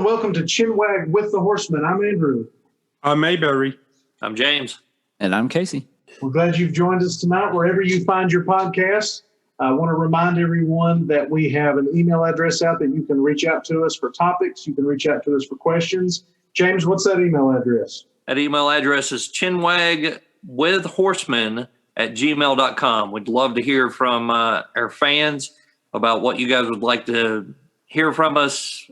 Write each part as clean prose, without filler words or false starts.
and welcome to Chinwag with the Horsemen. I'm Andrew. I'm Mayberry. I'm James. And I'm Casey. We're glad you've joined us tonight, wherever you find your podcasts. I want to remind everyone that we have an email address out that you can reach out to us for topics. You can reach out to us for questions. James, what's that email address? That email address is chinwagwithhorsemen@gmail.com. We'd love to hear from our fans about what you guys would like to hear from us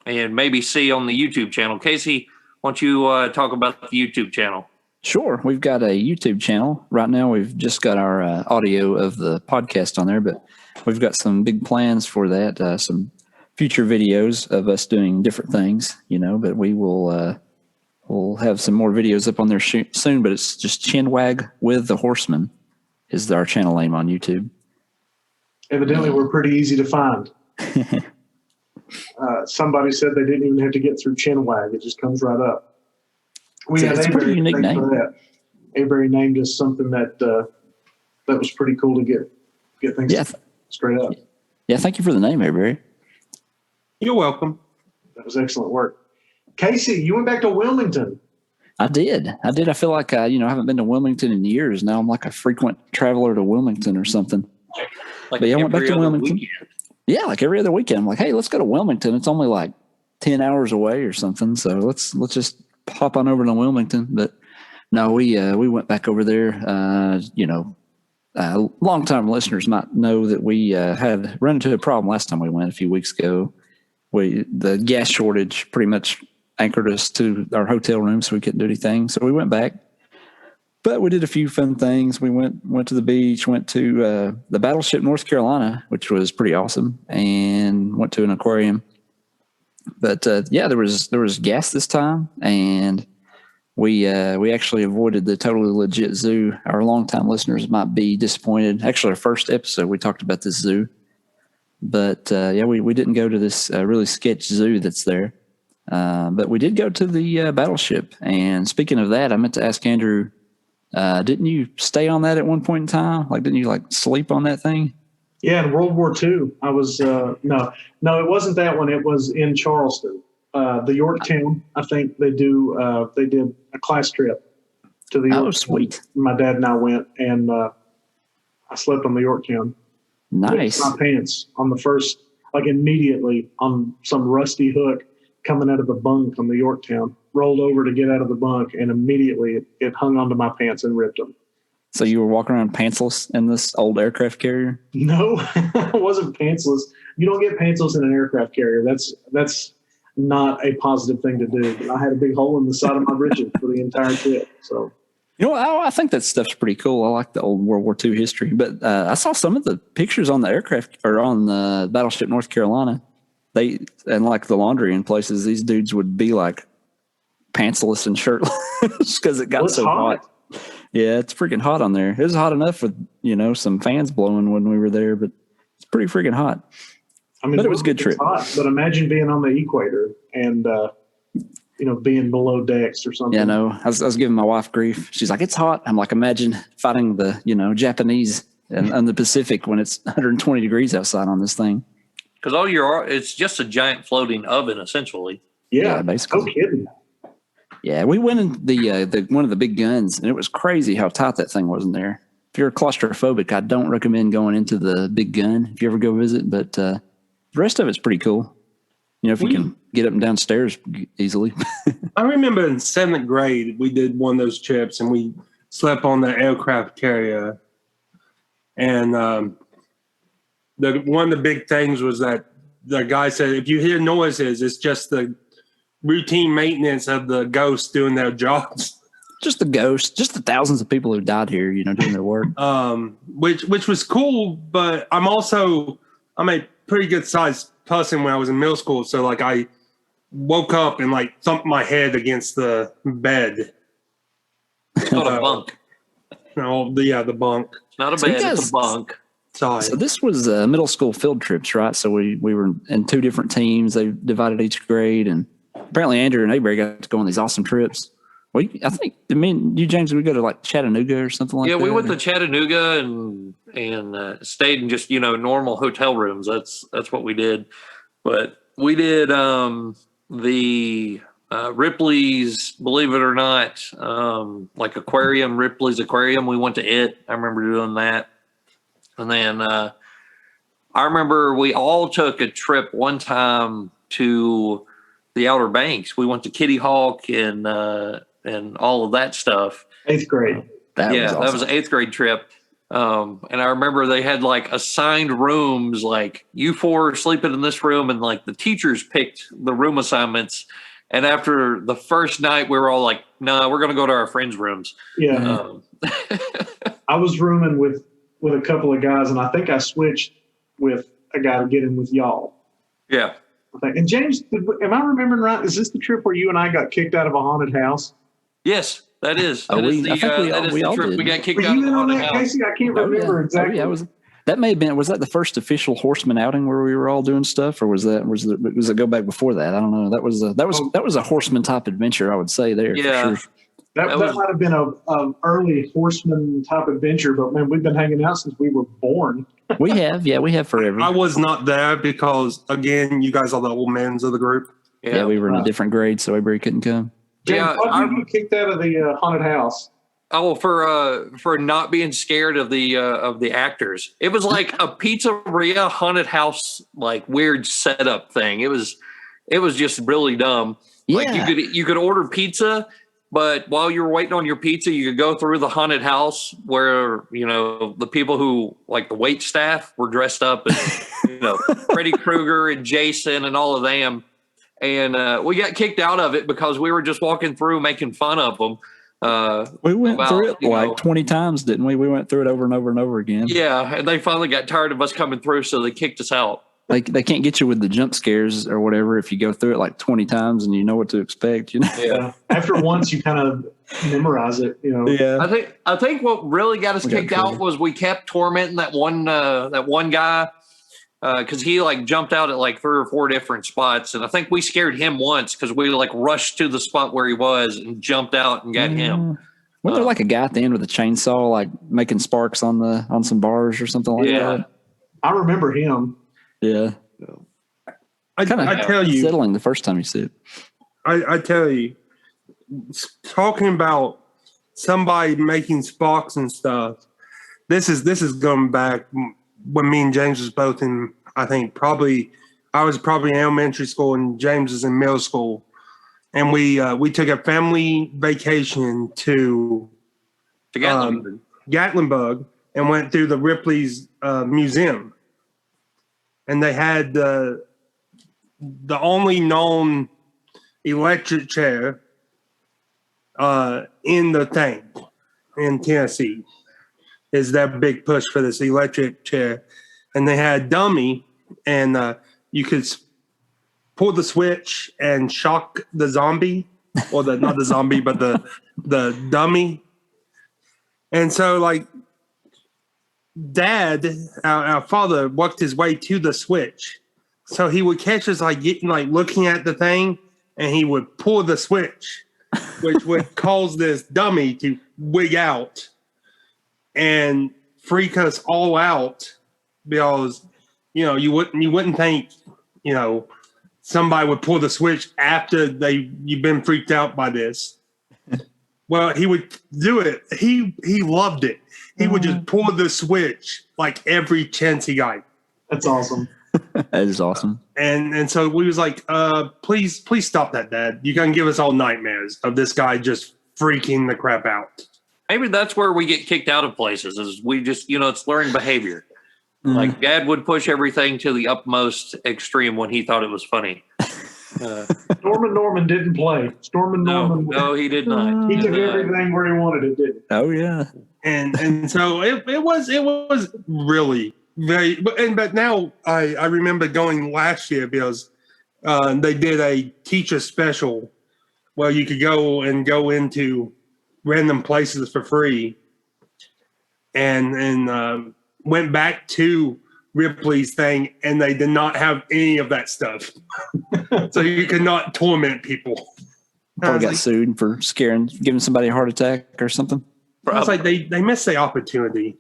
and maybe see on the YouTube channel. Casey, why don't you talk about the YouTube channel? Sure. We've got a YouTube channel. Right now, we've just got our audio of the podcast on there, but we've got some big plans for that, some future videos of us doing different things, but we will we'll have some more videos up on there soon, but it's just Chinwag with the Horsemen is our channel name on YouTube. Evidently, we're pretty easy to find. Somebody said they didn't even have to get through Chinwag. It just comes right up. It's a pretty unique name. Avery named us something that was pretty cool to get things straight up. Yeah, thank you for the name, Avery. You're welcome. That was excellent work. Casey, you went back to Wilmington. I did. I feel like I haven't been to Wilmington in years. Now I'm like a frequent traveler to Wilmington or something. Like but yeah, I went back to Wilmington. Weekend. Yeah, like every other weekend. I'm like, hey, let's go to Wilmington. It's only like 10 hours away or something. So let's just hop on over to Wilmington. But no, we went back over there. Long-time listeners might know that we had run into a problem last time we went a few weeks ago. The gas shortage pretty much anchored us to our hotel room, so we couldn't do anything. So we went back. But we did a few fun things. We went to the beach, went to the Battleship North Carolina, which was pretty awesome, and went to an aquarium. But there was gas this time, and we actually avoided the totally legit zoo. Our longtime listeners might be disappointed. Actually, our first episode we talked about this zoo, but we didn't go to this really sketch zoo that's there. But we did go to the Battleship. And speaking of that, I meant to ask Andrew. Didn't you stay on that at one point in time? Like, didn't you sleep on that thing? Yeah, in World War II, I was no, it wasn't that one. It was in Charleston, the Yorktown. I think they did a class trip to the Yorktown. Oh, sweet! My dad and I went, and I slept on the Yorktown. Nice. My pants on the first, immediately on some rusty hook coming out of the bunk on the Yorktown. Rolled over to get out of the bunk, and immediately it hung onto my pants and ripped them. So you were walking around pantsless in this old aircraft carrier? No, I wasn't pantsless. You don't get pantsless in an aircraft carrier. That's not a positive thing to do. I had a big hole in the side of my britches for the entire trip. So, I think that stuff's pretty cool. I like the old World War II history. But I saw some of the pictures on the aircraft or on the Battleship North Carolina. And the laundry in places, these dudes would be pantsless and shirtless because it got so hot. Yeah, it's freaking hot on there. It was hot enough with some fans blowing when we were there, but it's pretty freaking hot. But it was a good trip. Hot, but imagine being on the equator and being below decks or something. Yeah, no, I was giving my wife grief. She's like, "It's hot." I'm like, imagine fighting the Japanese and the Pacific when it's 120 degrees outside on this thing. Because it's just a giant floating oven, essentially. Yeah, basically. No kidding. Yeah, we went in the one of the big guns, and it was crazy how tight that thing was in there. If you're claustrophobic, I don't recommend going into the big gun if you ever go visit. But the rest of it's pretty cool. If you can get up and downstairs easily. I remember in 7th grade, we did one of those trips, and we slept on the aircraft carrier. And one of the big things was that the guy said, if you hear noises, it's just the routine maintenance of the ghosts doing their jobs. Just the ghosts, just the thousands of people who died here, doing their work. Which was cool, but I'm a pretty good sized person when I was in middle school. So I woke up and thumped my head against the bed. It's called a bunk. No, the bunk. It's not a bed, it's a bunk. Sorry. So this was middle school field trips, right? So we were in 2 different teams. They divided each grade, and apparently Andrew and Avery got to go on these awesome trips. I think me and you, James, we go to Chattanooga or something like that. Yeah, we went to Chattanooga and stayed in just normal hotel rooms. That's what we did. But We did the Ripley's, believe it or not, like aquarium, Ripley's aquarium. We went to it. I remember doing that. And then I remember we all took a trip one time to the Outer Banks. We went to Kitty Hawk and all of that stuff. 8th grade. That was awesome. That was an 8th grade trip. And I remember they had like assigned rooms, like you four are sleeping in this room, and like the teachers picked the room assignments. And after the first night, we were all like, "No, we're going to go to our friends' rooms." Yeah. I was rooming with a couple of guys, and I think I switched with a guy to get in with y'all. Yeah. I think. And James, am I remembering right? Is this the trip where you and I got kicked out of a haunted house? Yes, that is. Oh, That is I think we all trip did. we got kicked Were out you of the in on haunted that, house. Casey? I can't remember exactly. That may have been. Was that the first official Horseman outing where we were all doing stuff, or was it go back before that? I don't know. That was a Horseman type adventure, I would say there. Yeah. For sure. That might have been a early Horseman type adventure, but man, we've been hanging out since we were born. We have forever. I was not there because, again, you guys are the old mans of the group. Yeah, we were in a different grade, so everybody couldn't come. James, Yeah, why did you get kicked out of the haunted house? Oh, for not being scared of the actors. It was like a pizzeria haunted house, like weird setup thing. It was just really dumb. Yeah. Like you could order pizza, but while you were waiting on your pizza, you could go through the haunted house where, the people who, like the wait staff, were dressed up as, Freddy Krueger and Jason and all of them. And we got kicked out of it because we were just walking through making fun of them. We went through it like 20 times, didn't we? We went through it over and over and over again. Yeah, and they finally got tired of us coming through, so they kicked us out. They can't get you with the jump scares or whatever if you go through it like 20 times and you know what to expect, Yeah. After once you kind of memorize it, Yeah. I think what really got us kicked out was we kept tormenting that one guy because he like jumped out at like 3 or 4 different spots, and I think we scared him once because we like rushed to the spot where he was and jumped out and got him. Wasn't there like a guy at the end with a chainsaw, like making sparks on some bars or something like that? I remember him. Yeah. I tell you, settling the first time you see it. I tell you, talking about somebody making sparks and stuff. This is going back when me and James was both in. I think I was probably in elementary school and James was in middle school, and we took a family vacation to Gatlinburg and went through the Ripley's museum. And they had the only known electric chair in the thing in Tennessee. Is that big push for this electric chair. And they had dummy, and you could pull the switch and shock the zombie, or not the zombie, but the dummy. And so, like, Dad, our father, worked his way to the switch, so he would catch us like getting like looking at the thing, and he would pull the switch, which would cause this dummy to wig out and freak us all out because you wouldn't think somebody would pull the switch after you've been freaked out by this. Well, he would do it. He loved it. He would just pull the switch like every chance he got. That's awesome. That is awesome. And so we was like, please stop that, Dad. You're gonna give us all nightmares of this guy just freaking the crap out. Maybe that's where we get kicked out of places. Is we just it's learned behavior. Like Dad would push everything to the utmost extreme when he thought it was funny. Norman didn't play. Norman. No, he did not. He took everything where he wanted it, didn't he? Oh yeah. And so it was really very. But now I remember going last year because they did a teacher special where you could go into random places for free, and went back to Ripley's thing, and they did not have any of that stuff. So you could not torment people. Probably got sued for giving somebody a heart attack or something. I was like, they missed the opportunity.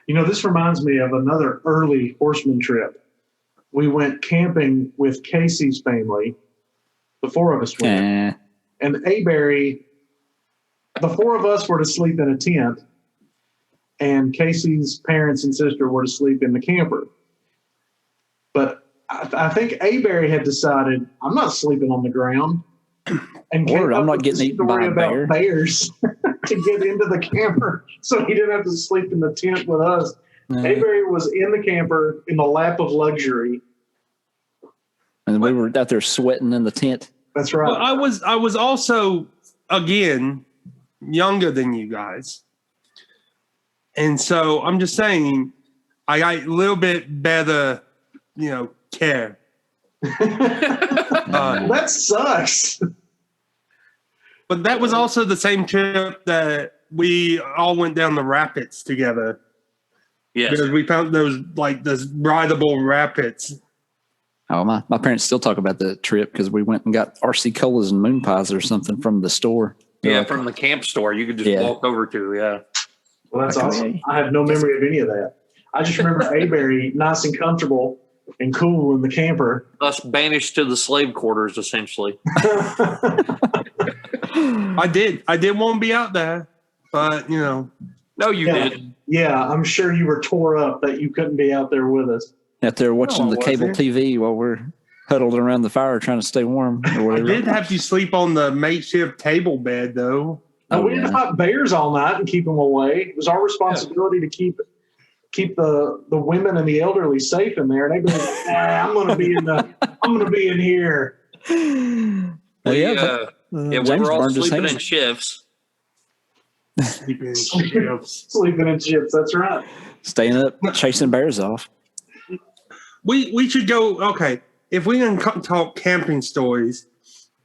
This reminds me of another early Horseman trip. we went camping with Casey's family. The four of us went. And Aberry, the four of us were to sleep in a tent, and Casey's parents and sister were to sleep in the camper. But I think Aberry had decided, I'm not sleeping on the ground. And Or I'm not getting eaten by a bear. Bears to get into the camper, so he didn't have to sleep in the tent with us. Aberry was in the camper in the lap of luxury. And we were out there sweating in the tent. That's right. Well, I was also, again, younger than you guys. And so I'm just saying, I got a little bit better, care. That sucks. But that was also the same trip that we all went down the rapids together. Yes. Because we found those rideable rapids. Oh, my parents still talk about the trip because we went and got RC colas and moon pies or something from the store. Yeah, from the camp store you could just walk over to. Yeah. Well, that's awesome. I have no memory of any of that. I just remember Aberry nice and comfortable and cool in the camper. Us banished to the slave quarters, essentially. I did want to be out there, but No, you didn't. Yeah, I'm sure you were tore up that you couldn't be out there with us. Out there watching the cable TV while we're huddled around the fire trying to stay warm or I whatever. did have to sleep on the makeshift table bed, though. We didn't fight bears all night and keep them away. It was our responsibility to keep the women and the elderly safe in there. And they'd be like, I'm going to be in here. We were all sleeping in shifts. Sleeping in shifts. Sleeping in shifts. That's right. Staying up, chasing bears off. We should go. Okay, if we can talk camping stories,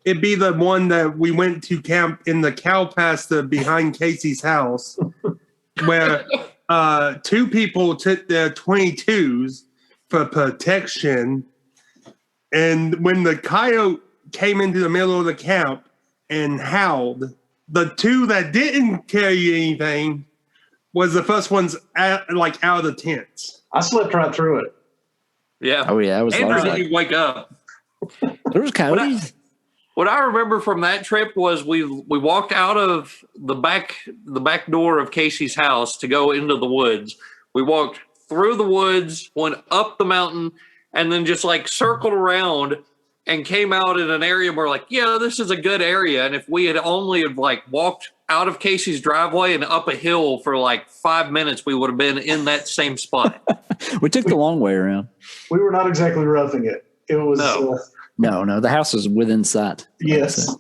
it'd be the one that we went to camp in the cow pasture behind Casey's house, where two people took their 22s for protection, and when the coyote came into the middle of the camp and howled, the two that didn't carry anything was the first ones out of the tents. I slept right through it. Yeah. Oh, yeah. It was Andrew like, didn't wake up. there was coyotes. What I remember from that trip was we walked out of the back door of Casey's house to go into the woods. We walked through the woods, went up the mountain, and then just circled around and came out in an area where this is a good area. And if we had only walked out of Casey's driveway and up a hill for 5 minutes, we would have been in that same spot. We took the long way around. We were not exactly roughing it. It was No, the house was within sight. yes.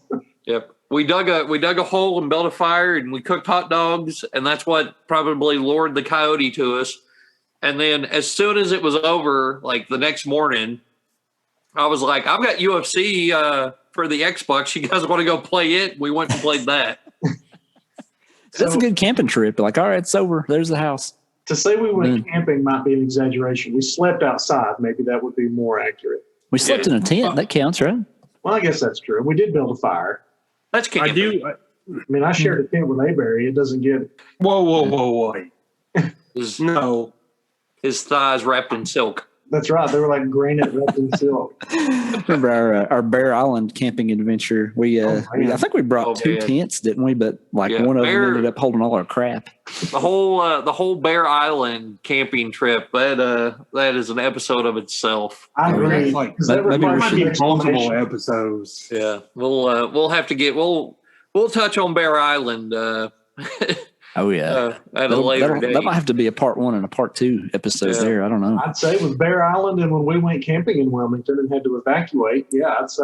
Yep. We dug a hole and built a fire and we cooked hot dogs, and that's what probably lured the coyote to us. And then as soon as it was over, the next morning, I was like, I've got UFC for the Xbox. You guys want to go play it? We went and played that. That's a good camping trip. All right, it's over. There's the house. To say we went camping might be an exaggeration. We slept outside. Maybe that would be more accurate. We slept in a tent. That counts, right? Well, I guess that's true. We did build a fire. That's camping. I shared a tent with Aberry. It doesn't get. Whoa. No. His thighs wrapped in silk. That's right. They were like granite wrapped in silk. Remember our Bear Island camping adventure? I think we brought two tents, didn't we? But one of them ended up holding all our crap. The whole Bear Island camping trip. That is an episode of itself. I agree. Maybe we should multiple episodes. Yeah, we'll have to get we'll touch on Bear Island. Oh yeah, at a later date. That might have to be a part 1 and a part 2 episodes there. I don't know. I'd say with Bear Island and when we went camping in Wilmington and had to evacuate, I'd say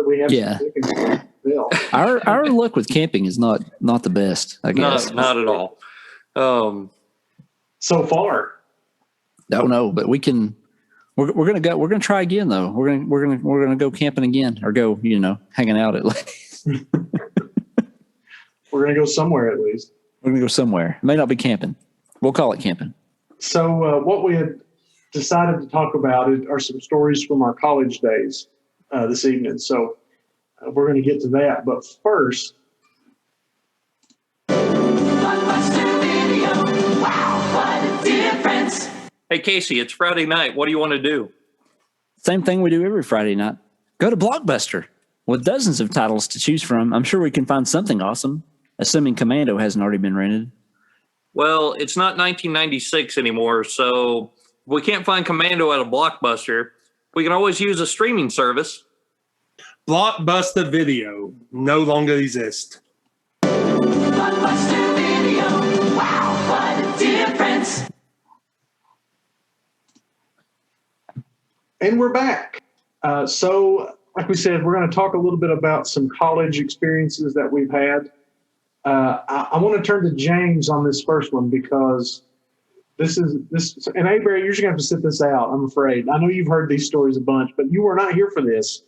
we have some bill. Our luck with camping is not the best, I guess. Not at all. So far. No, but we can. We're gonna go. We're gonna try again though. We're gonna go camping again or go hanging out at least. We're gonna go somewhere at least. We're going to go somewhere. It may not be camping. We'll call it camping. So what we had decided to talk about are some stories from our college days this evening. So we're going to get to that. But first. Blockbuster Video. Wow, what a difference. Hey, Casey, it's Friday night. What do you want to do? Same thing we do every Friday night. Go to Blockbuster. With dozens of titles to choose from, I'm sure we can find something awesome, assuming Commando hasn't already been rented. Well, it's not 1996 anymore, so if we can't find Commando at a Blockbuster, we can always use a streaming service. Blockbuster Video no longer exists. Blockbuster Video. Wow, what a difference. And we're back. So, like we said, we're going to talk a little bit about some college experiences that we've had. I want to turn to James on this first one because this, and Avery, you're just going to have to sit this out, I'm afraid. I know you've heard these stories a bunch, but you were not here for this.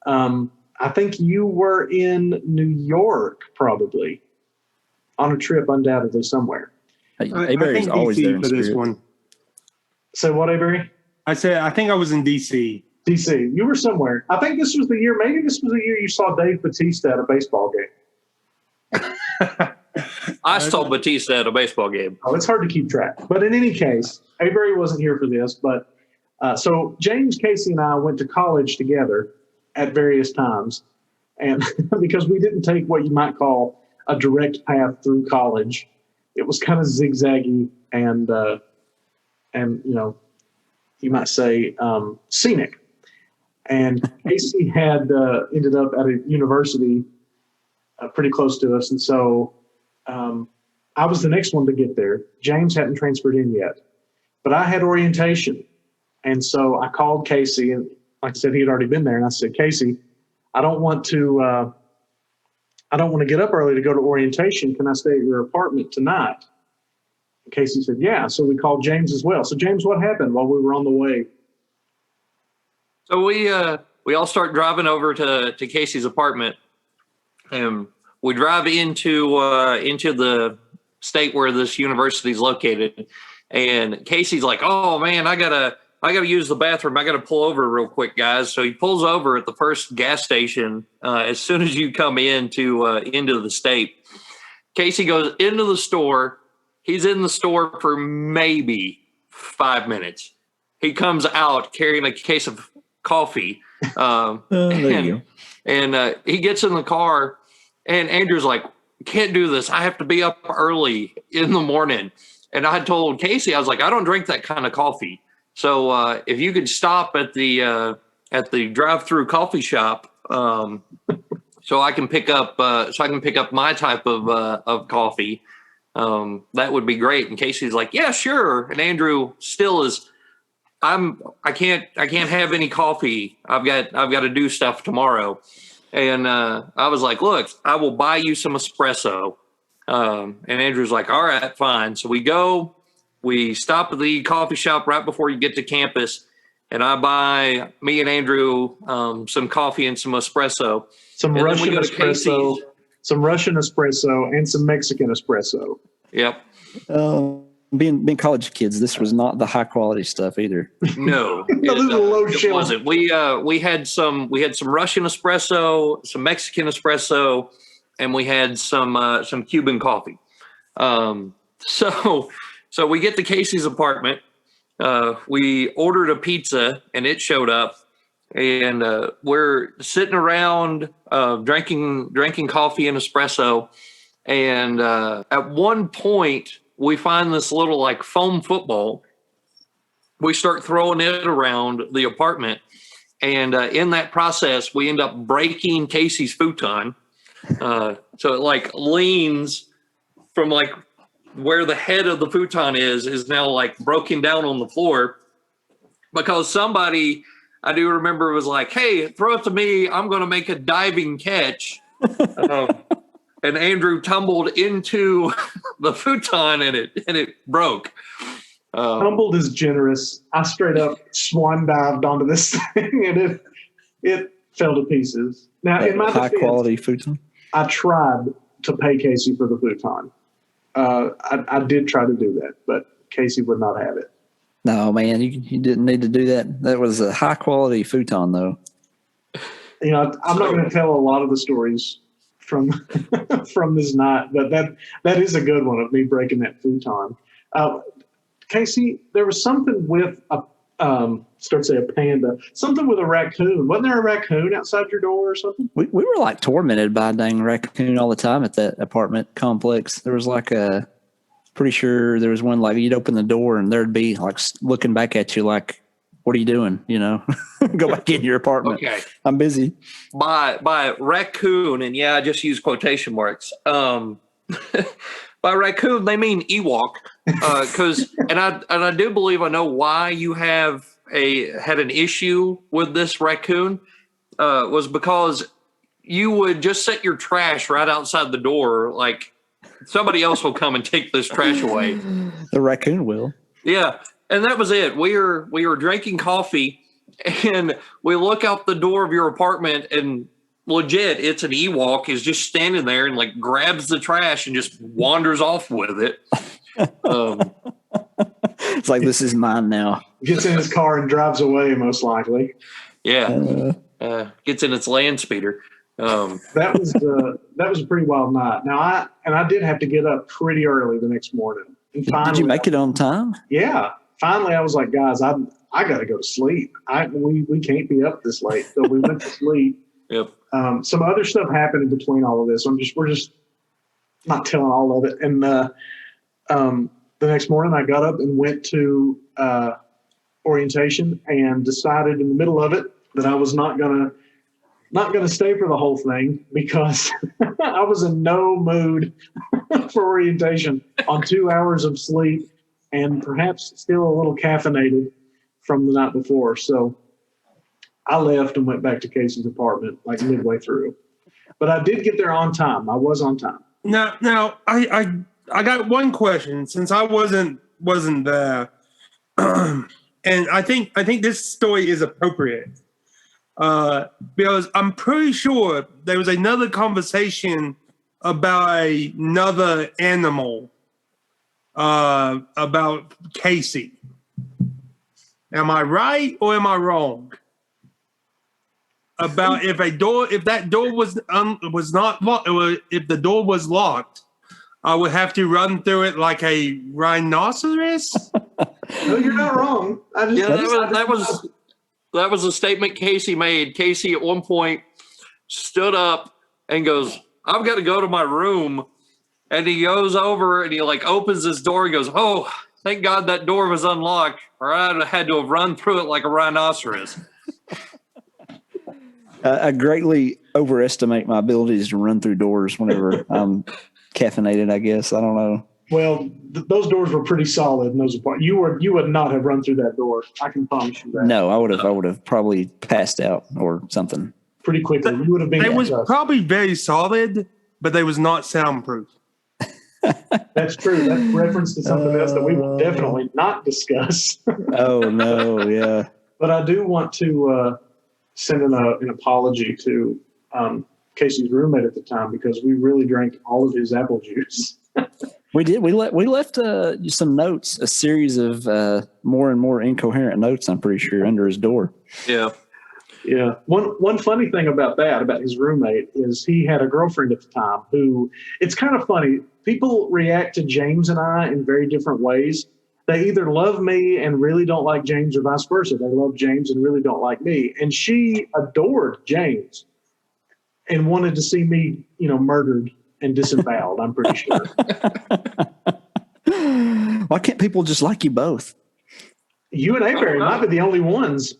I think you were in New York, probably, on a trip, undoubtedly, somewhere. Avery's always DC there in for this spirit. one. So what, Avery? I think I was in DC. DC. You were somewhere. I think this was the year, maybe this was the year you saw Dave Bautista at a baseball game. I saw Batista at a baseball game. Oh, it's hard to keep track. But in any case, Avery wasn't here for this. But so James, Casey, and I went to college together at various times. And because we didn't take what you might call a direct path through college, it was kind of zigzaggy and you know, you might say scenic. And Casey had ended up at a university pretty close to us. And so I was the next one to get there. James hadn't transferred in yet, but I had orientation. And so I called Casey, and like I said, he had already been there. And I said, Casey, I don't want to get up early to go to orientation. Can I stay at your apartment tonight? And Casey said, yeah. So we called James as well. So James, what happened while we were on the way? So we all start driving over to Casey's apartment, and we drive into the state where this university is located. And Casey's like, "Oh man, I gotta use the bathroom. I gotta pull over real quick, guys." So he pulls over at the first gas station as soon as you come into the state. Casey goes into the store. He's in the store for maybe 5 minutes. He comes out carrying a case of coffee. And he gets in the car, and Andrew's like, can't do this. I have to be up early in the morning. And I told Casey, I was like, I don't drink that kind of coffee. So if you could stop at the drive-through coffee shop, so I can pick up my type of coffee, that would be great. And Casey's like, yeah, sure. And Andrew still is, I can't have any coffee. I've got to do stuff tomorrow. And I was like, look, I will buy you some espresso. And Andrew's like, all right, fine. So we stop at the coffee shop right before you get to campus, and I buy me and Andrew some coffee and some espresso. Some Russian espresso and some Mexican espresso. Yep. Being college kids, this was not the high quality stuff either. No, No, this is a low it shelf. wasn't. We had some Russian espresso, some Mexican espresso, and we had some Cuban coffee. So we get to Casey's apartment. We ordered a pizza, and it showed up. And we're sitting around drinking coffee and espresso. And at one point, we find this little like foam football. We start throwing it around the apartment. And in that process, we end up breaking Casey's futon. So it like leans from like where the head of the futon is now like broken down on the floor, because somebody, I do remember, was like, hey, throw it to me. I'm going to make a diving catch. And Andrew tumbled into the futon and it broke. Tumbled is generous. I straight up swan dived onto this thing, and it fell to pieces. Now, in my high defense, quality futon. I tried to pay Casey for the futon. I did try to do that, but Casey would not have it. No, man, you didn't need to do that. That was a high quality futon, though. You know, I'm not going to tell a lot of the stories from from this night, but that is a good one of me breaking that futon. Casey, there was something with Start saying a panda. Something with a raccoon. Wasn't there a raccoon outside your door or something? We were like tormented by a dang raccoon all the time at that apartment complex. There was like pretty sure there was one like you'd open the door and there'd be like looking back at you like, what are you doing? You know, go back in your apartment. Okay. I'm busy. By raccoon, and yeah, I just use quotation marks. By raccoon, they mean Ewok, because and I do believe I know why you had an issue with this raccoon was because you would just set your trash right outside the door, like somebody else will come and take this trash away. The raccoon will. Yeah, and that was it. We were drinking coffee, and we look out the door of your apartment, and legit, it's an Ewok is just standing there and like grabs the trash and just wanders off with it. It's like, this is mine now. Gets in his car and drives away, most likely. Yeah, gets in its land speeder. That was a pretty wild night. Now I did have to get up pretty early the next morning. And finally, did you make it on time? Yeah. Finally, I was like, guys, I got to go to sleep. We can't be up this late. So we went to sleep. Yep. Some other stuff happened in between all of this. We're just not telling all of it. And the next morning, I got up and went to orientation and decided in the middle of it that I was not gonna stay for the whole thing because I was in no mood for orientation on 2 hours of sleep and perhaps still a little caffeinated from the night before. So I left and went back to Casey's apartment like midway through. But I did get there on time. I was on time. Now I got one question since I wasn't there, and I think this story is appropriate because I'm pretty sure there was another conversation about another animal about Casey. Am I right or am I wrong? About if that door was not locked, if the door was locked, I would have to run through it like a rhinoceros. No, you're not wrong. That was a statement Casey made. Casey at one point stood up and goes, "I've got to go to my room," and he goes over and he like opens this door and goes, "Oh, thank God that door was unlocked, or I'd have had to have run through it like a rhinoceros." I greatly overestimate my abilities to run through doors whenever I'm caffeinated, I guess. I don't know. Well, those doors were pretty solid in those apartments. You would not have run through that door. I can promise you that. No, I would have probably passed out or something. Pretty quickly. You would have been. It was probably very solid, but they was not soundproof. That's true. That's reference to something else that we will definitely not discuss. Oh, no, yeah. But I do want to send an apology to Casey's roommate at the time because we really drank all of his apple juice. We did. We left some notes, a series of more and more incoherent notes, I'm pretty sure, under his door. Yeah. Yeah. One funny thing about his roommate, is he had a girlfriend at the time who, it's kind of funny. People react to James and I in very different ways. They either love me and really don't like James or vice versa. They love James and really don't like me. And she adored James and wanted to see me, murdered and disemboweled, I'm pretty sure. Why can't people just like you both? You and Avery might be the only ones.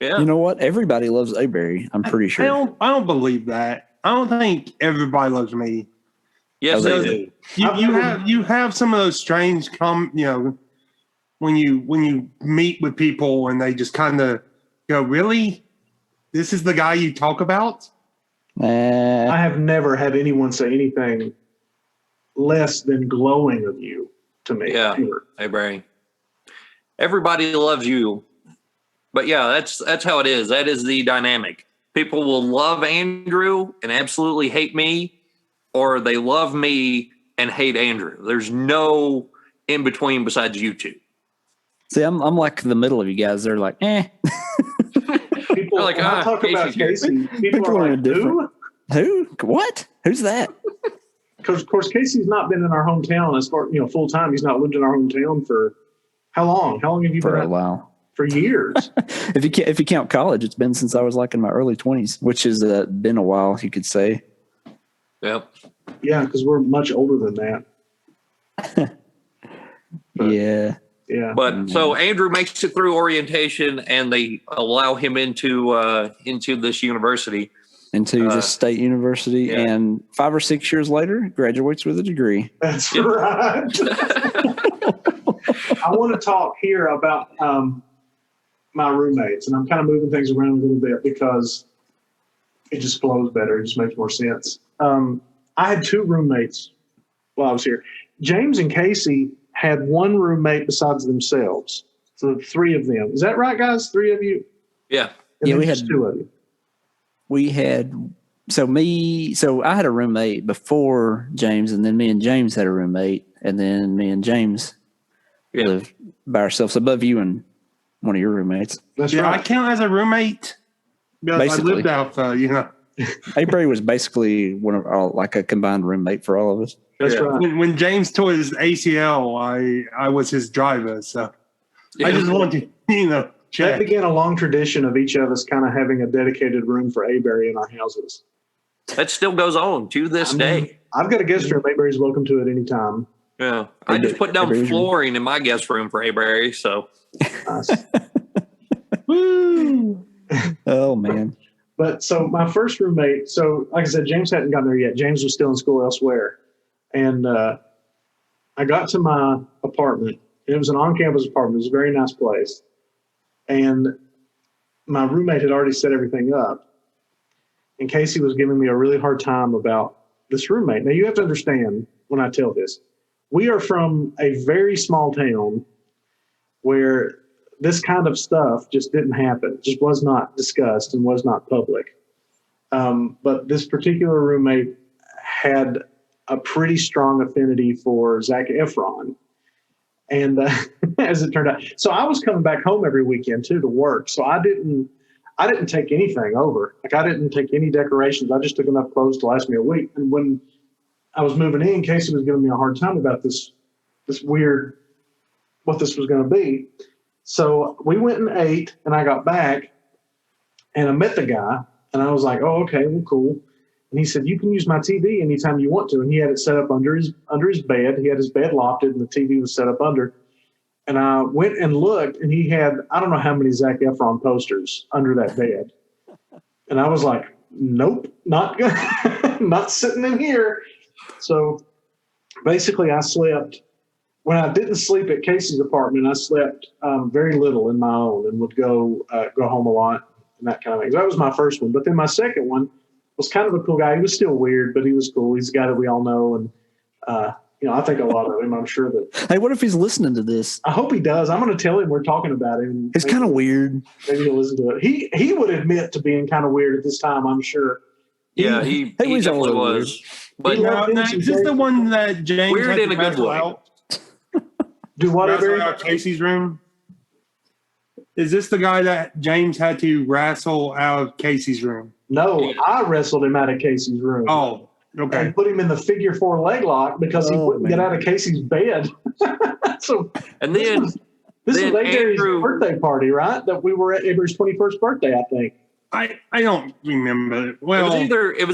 Yeah. You know what? Everybody loves Avery, I'm pretty sure. I don't believe that. I don't think everybody loves me. Yes, they do. You have some of those strange when you meet with people and they just kind of go, "Really? This is the guy you talk about?" I have never had anyone say anything less than glowing of you to me. Yeah. Ever. Hey, Barry. Everybody loves you. But yeah, that's how it is. That is the dynamic. People will love Andrew and absolutely hate me, or they love me and hate Andrew. There's no in between besides you two. See, I'm like the middle of you guys. They're like, eh. People, like, when I talk about Casey, people are like, different. Who? What? Who's that? Because, of course, Casey's not been in our hometown as far, full time. He's not lived in our hometown for how long? How long have you been? For a while. for years. If you count college, it's been since I was like in my early 20s, which has been a while, you could say. Yep. Yeah, because we're much older than that. Yeah. Yeah. But so Andrew makes it through orientation, and they allow him into this university. Into the state university, yeah. and 5 or 6 years later, graduates with a degree. That's right. I want to talk here about my roommates, and I'm kind of moving things around a little bit because it just flows better. It just makes more sense. I had 2 roommates while I was here. James and Casey had one roommate besides themselves. So 3 of them. Is that right, guys? 3 of you? Yeah. And Yeah, then we just had 2 of you. We had so I had a roommate before James, and then me and James had a roommate, and then me and James lived by ourselves above you and one of your roommates. That's Yeah, right. I count as a roommate because Basically. I lived out, Avery was basically one of like a combined roommate for all of us. That's right. When James tore his ACL, I was his driver, so I just wanted to, That check. began a long tradition of each of us kind of having a dedicated room for Aberry in our houses. That still goes on to this day. I've got a guest room. Aberry's welcome to it anytime. Yeah. I just put down flooring in my guest room for Aberry, so. Nice. Woo! Oh man. But so my first roommate, so like I said, James hadn't gotten there yet. James was still in school elsewhere. And I got to my apartment. It was an on-campus apartment. It was a very nice place. And my roommate had already set everything up. And Casey was giving me a really hard time about this roommate. Now, you have to understand when I tell this. We are from a very small town where this kind of stuff just didn't happen, just was not discussed and was not public. But this particular roommate had a pretty strong affinity for Zac Efron. And as it turned out, so I was coming back home every weekend too to work. So I didn't take anything over. Like I didn't take any decorations. I just took enough clothes to last me a week. And when I was moving in, Casey was giving me a hard time about this weird, what this was going to be. So we went and ate, and I got back, and I met the guy, and I was like, "Oh, okay, well, cool." And he said, "You can use my TV anytime you want to." And he had it set up under his bed. He had his bed lofted, and the TV was set up under. And I went and looked, and he had I don't know how many Zac Efron posters under that bed. And I was like, "Nope, not not sitting in here." So basically, I slept. When I didn't sleep at Casey's apartment, I slept very little in my own and would go home a lot and that kind of thing. So that was my first one. But then my second one was kind of a cool guy. He was still weird, but he was cool. He's a guy that we all know. And, I think a lot of him. I'm sure that. Hey, what if he's listening to this? I hope he does. I'm going to tell him we're talking about him. It's kind of weird. Maybe he'll listen to it. He would admit to being kind of weird at this time, I'm sure. Yeah, he definitely was. But Now, is this the one that James weird had in to a good wrestle way. out? Do whatever. Wrestle out Casey's room? Is this the guy that James had to wrestle out of Casey's room? No, I wrestled him out of Casey's room. Oh, okay. And put him in the figure 4 leg lock because he wouldn't get man. out of Casey's bed. So And then this was Avery's Andrew- birthday party, right? That we were at Avery's 21st birthday, I think. I don't remember. it Well, was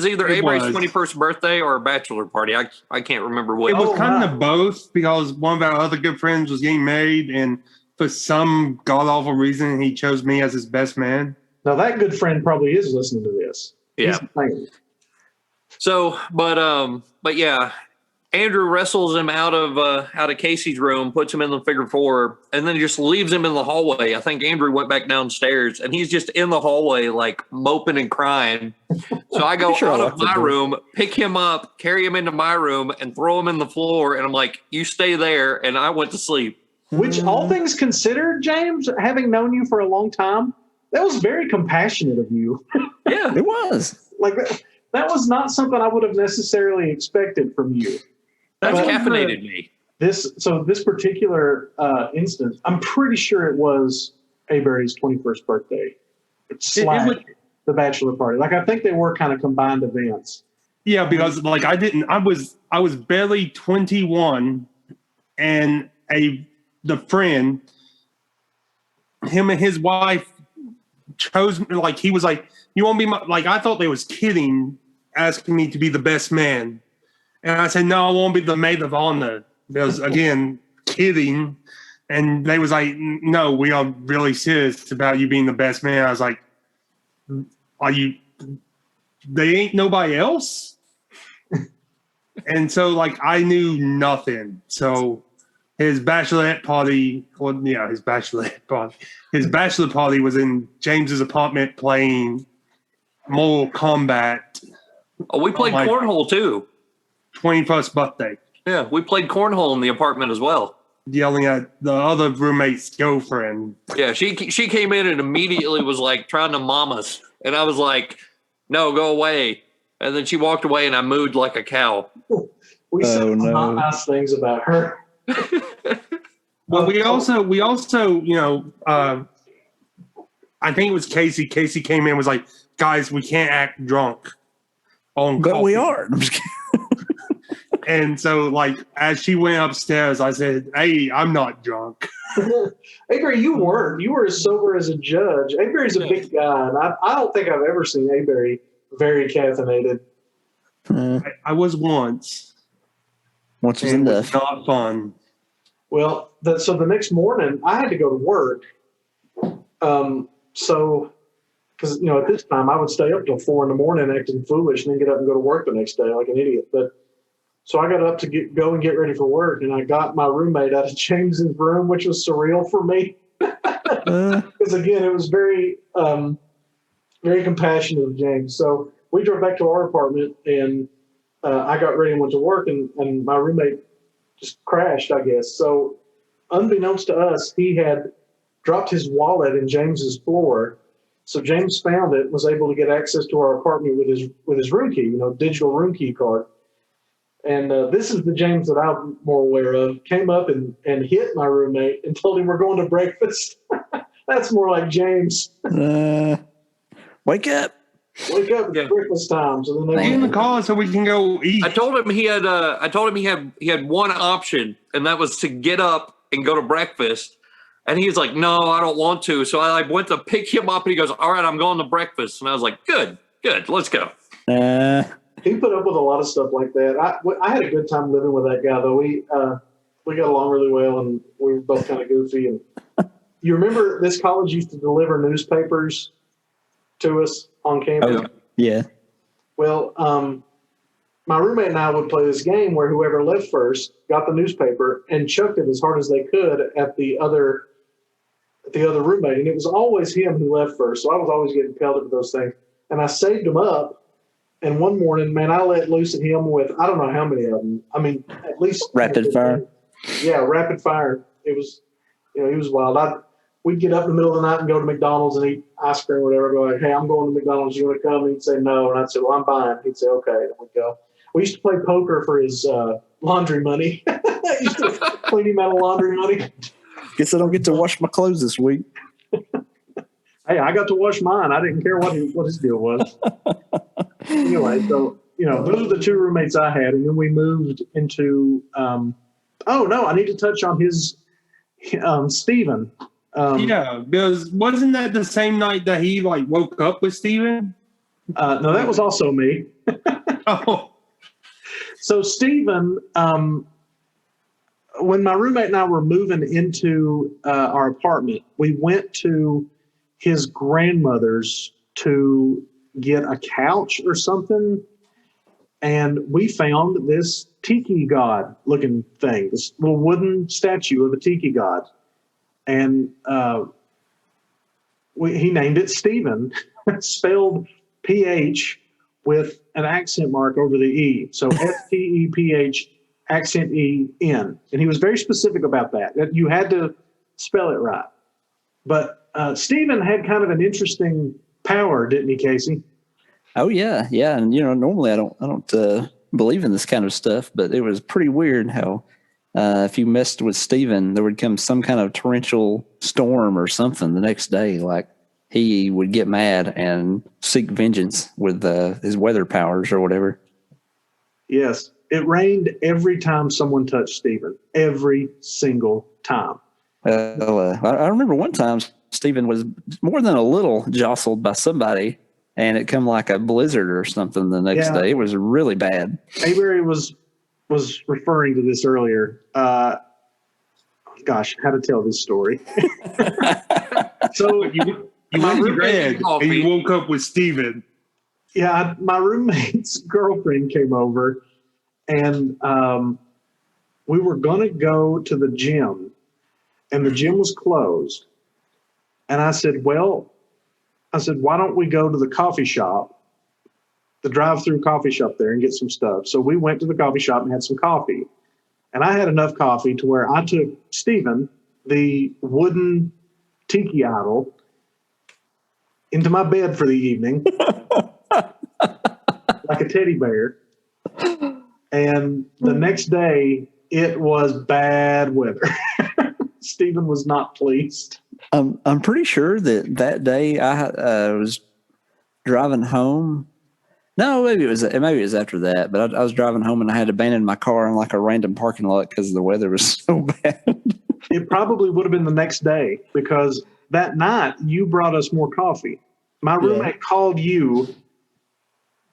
either it Avery's was. 21st birthday or a bachelor party. I can't remember which. it was Oh, kind wow. of both because one of our other good friends was getting married, and for some god awful reason, he chose me as his best man. Now that good friend probably is listening to this. Yeah. He's playing. So, but yeah, Andrew wrestles him out of Casey's room, puts him in the figure 4, and then just leaves him in the hallway. I think Andrew went back downstairs, and he's just in the hallway, like moping and crying. So I go Sure I out of locked the my door. room, pick him up, carry him into my room, and throw him in the floor. And I'm like, "You stay there," and I went to sleep. Which, all things considered, James, having known you for a long time, that was very compassionate of you. Yeah, It was. Like that was not something I would have necessarily expected from you. that's Well, caffeinated me. This particular instance, I'm pretty sure it was Avery's 21st birthday. Slash the bachelor party. Like I think they were kind of combined events. Yeah, because like I was barely 21, and the friend him and his wife chose me. Like, he was like, you want to be my, like, I thought they was kidding, asking me to be the best man. And I said, no, I won't be the maid of honor. Because, again, kidding. And they was like, no, we are really serious about you being the best man. I was like, are you, they ain't nobody else? And so, like, I knew nothing. So his bachelorette party, his bachelor party was in James's apartment playing Mortal Kombat. Oh, we played cornhole too. 21st birthday. Yeah, we played cornhole in the apartment as well. Yelling at the other roommate's girlfriend. Yeah, she came in and immediately was like trying to mom us. And I was like, no, go away. And then she walked away and I mooed like a cow. We said not nice things about her. Well, we also, I think it was Casey. Casey came in and was like, guys, we can't act drunk on But coffee. we are. And so, like, as she went upstairs, I said, hey, I'm not drunk. Avery, you weren't. You were as sober as a judge. Avery's a big guy, and I don't think I've ever seen Avery very caffeinated. I was once. Once was and it enough. was not fun. Well, so the next morning, I had to go to work. So, because, at this time, I would stay up till 4 a.m. acting foolish and then get up and go to work the next day like an idiot. But so I got up to go and get ready for work, and I got my roommate out of James's room, which was surreal for me. Because, again, it was very, very compassionate of James. So we drove back to our apartment, and I got ready and went to work, and my roommate just crashed, I guess. So unbeknownst to us, he had dropped his wallet in James's floor. So James found it, was able to get access to our apartment with his room key, digital room key card. And this is the James that I'm more aware of. Came up and hit my roommate and told him we're going to breakfast. That's more like James. Wake up. Wake up, it's breakfast time. So then Get in the car so we can go eat. I told him he had one option, and that was to get up and go to breakfast. And he was like, no, I don't want to. So I went to pick him up, and he goes, all right, I'm going to breakfast. And I was like, good, let's go. He put up with a lot of stuff like that. I had a good time living with that guy, though. We got along really well, and we were both kind of goofy. And you remember this college used to deliver newspapers to us on campus? Oh, yeah. Well, my roommate and I would play this game where whoever left first got the newspaper and chucked it as hard as they could at the other roommate. And it was always him who left first. So I was always getting pelted with those things. And I saved him up. And one morning, man, I let loose at him with, I don't know how many of them. I mean, at least. Rapid fire. Yeah, rapid fire. It was, he was wild. We'd get up in the middle of the night and go to McDonald's and eat ice cream or whatever. Go like, hey, I'm going to McDonald's. You want to come? And he'd say no. And I'd say, well, I'm buying. He'd say, okay. And we'd go. We used to play poker for his laundry money. I used to clean him out of laundry money. Guess I don't get to wash my clothes this week. Hey, I got to wash mine. I didn't care what his deal was. Anyway, so, those are the two roommates I had. And then we moved into, I need to touch on his, Stephén. Yeah, because wasn't that the same night that he woke up with Stephén? No, that was also me. Oh. So Stephén, when my roommate and I were moving into our apartment, we went to his grandmother's to get a couch or something, and we found this tiki god looking thing, this little wooden statue of a tiki god. And he named it Stephén, spelled PH with an accent mark over the E. So STEPH accent EN. And he was very specific about that you had to spell it right. But Stephén had kind of an interesting power, didn't he, Casey? Oh yeah. And normally I don't believe in this kind of stuff, but it was pretty weird how if you messed with Stephén, there would come some kind of torrential storm or something the next day. Like he would get mad and seek vengeance with his weather powers or whatever. Yes. It rained every time someone touched Stephén. Every single time. I remember one time Stephén was more than a little jostled by somebody, and it come like a blizzard or something the next day. It was really bad. Mayberry was referring to this earlier. Gosh, how to tell this story. So you went to bed and you woke up with Stephén. Yeah, my roommate's girlfriend came over, and we were going to go to the gym, and the gym was closed. And I said, why don't we go to the coffee shop, the drive-through coffee shop there, and get some stuff? So we went to the coffee shop and had some coffee. And I had enough coffee to where I took Stephén, the wooden tiki idol, into my bed for the evening, like a teddy bear. And the next day, it was bad weather. Stephén was not pleased. I'm pretty sure that day I was driving home. No, maybe it was after that. But I was driving home and I had to abandon my car in like a random parking lot because the weather was so bad. It probably would have been the next day because that night you brought us more coffee. My roommate called you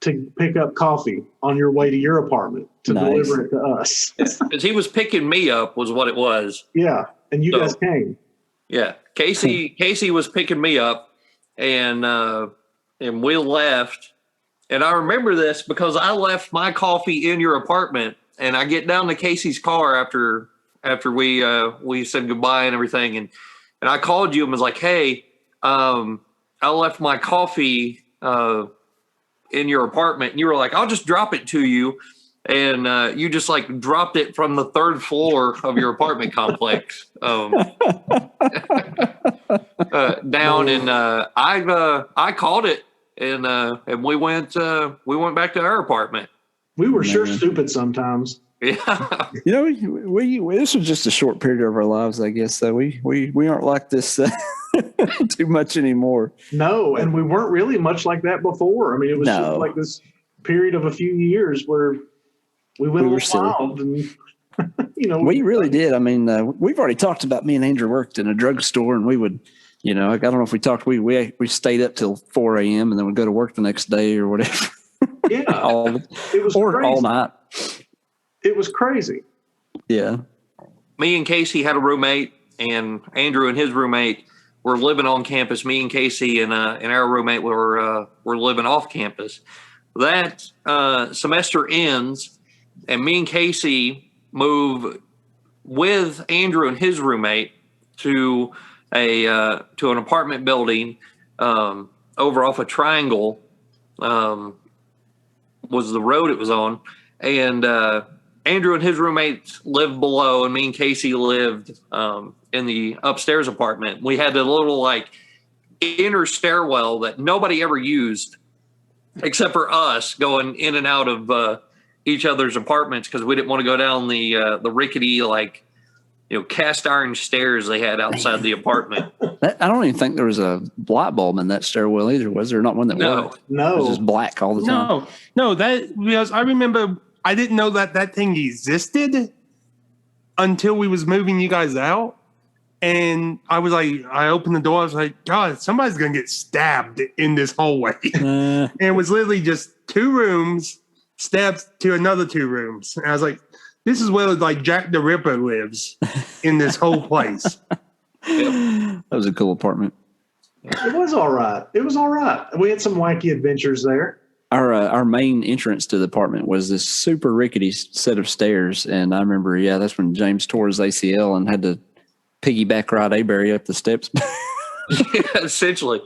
to pick up coffee on your way to your apartment to deliver it to us. Because he was picking me up was what it was. Yeah, and you guys came. Yeah, Casey was picking me up, and we left. And I remember this because I left my coffee in your apartment, and I get down to Casey's car after we said goodbye and everything, and I called you and was like, "Hey, I left my coffee in your apartment," and you were like, "I'll just drop it to you," and you just like dropped it from the third floor of your apartment complex down, and I called it. And we went back to our apartment. We were sure stupid sometimes. Yeah. We this was just a short period of our lives, I guess. So we aren't like this too much anymore. No, and we weren't really much like that before. I mean, it was just like this period of a few years where we went a little wild and we really did. I mean, we've already talked about me and Andrew worked in a drugstore, and we would. I don't know if we talked. We stayed up till 4 a.m. and then we'd go to work the next day or whatever. Yeah, it was crazy. All night. It was crazy. Yeah. Me and Casey had a roommate, and Andrew and his roommate were living on campus. Me and Casey and our roommate were living off campus. That semester ends, and me and Casey move with Andrew and his roommate to an apartment building over off a Triangle was the road it was on, and Andrew and his roommates lived below, and me and Casey lived in the upstairs apartment. We had a little like inner stairwell that nobody ever used except for us going in and out of each other's apartments because we didn't want to go down the rickety cast iron stairs they had outside the apartment. I don't even think there was a light bulb in that stairwell either. Was there not one that worked? No. It was just black all the time. No, because I remember I didn't know that thing existed until we was moving you guys out. And I was like, I opened the door. I was like, God, somebody's going to get stabbed in this hallway. And it was literally just 2 rooms, steps to another 2 rooms. And I was like, this is where like Jack the Ripper lives in this whole place. That was a cool apartment. It was all right. We had some wacky adventures there. Our main entrance to the apartment was this super rickety set of stairs. And I remember, that's when James tore his ACL and had to piggyback ride Mayberry up the steps. Yeah, essentially.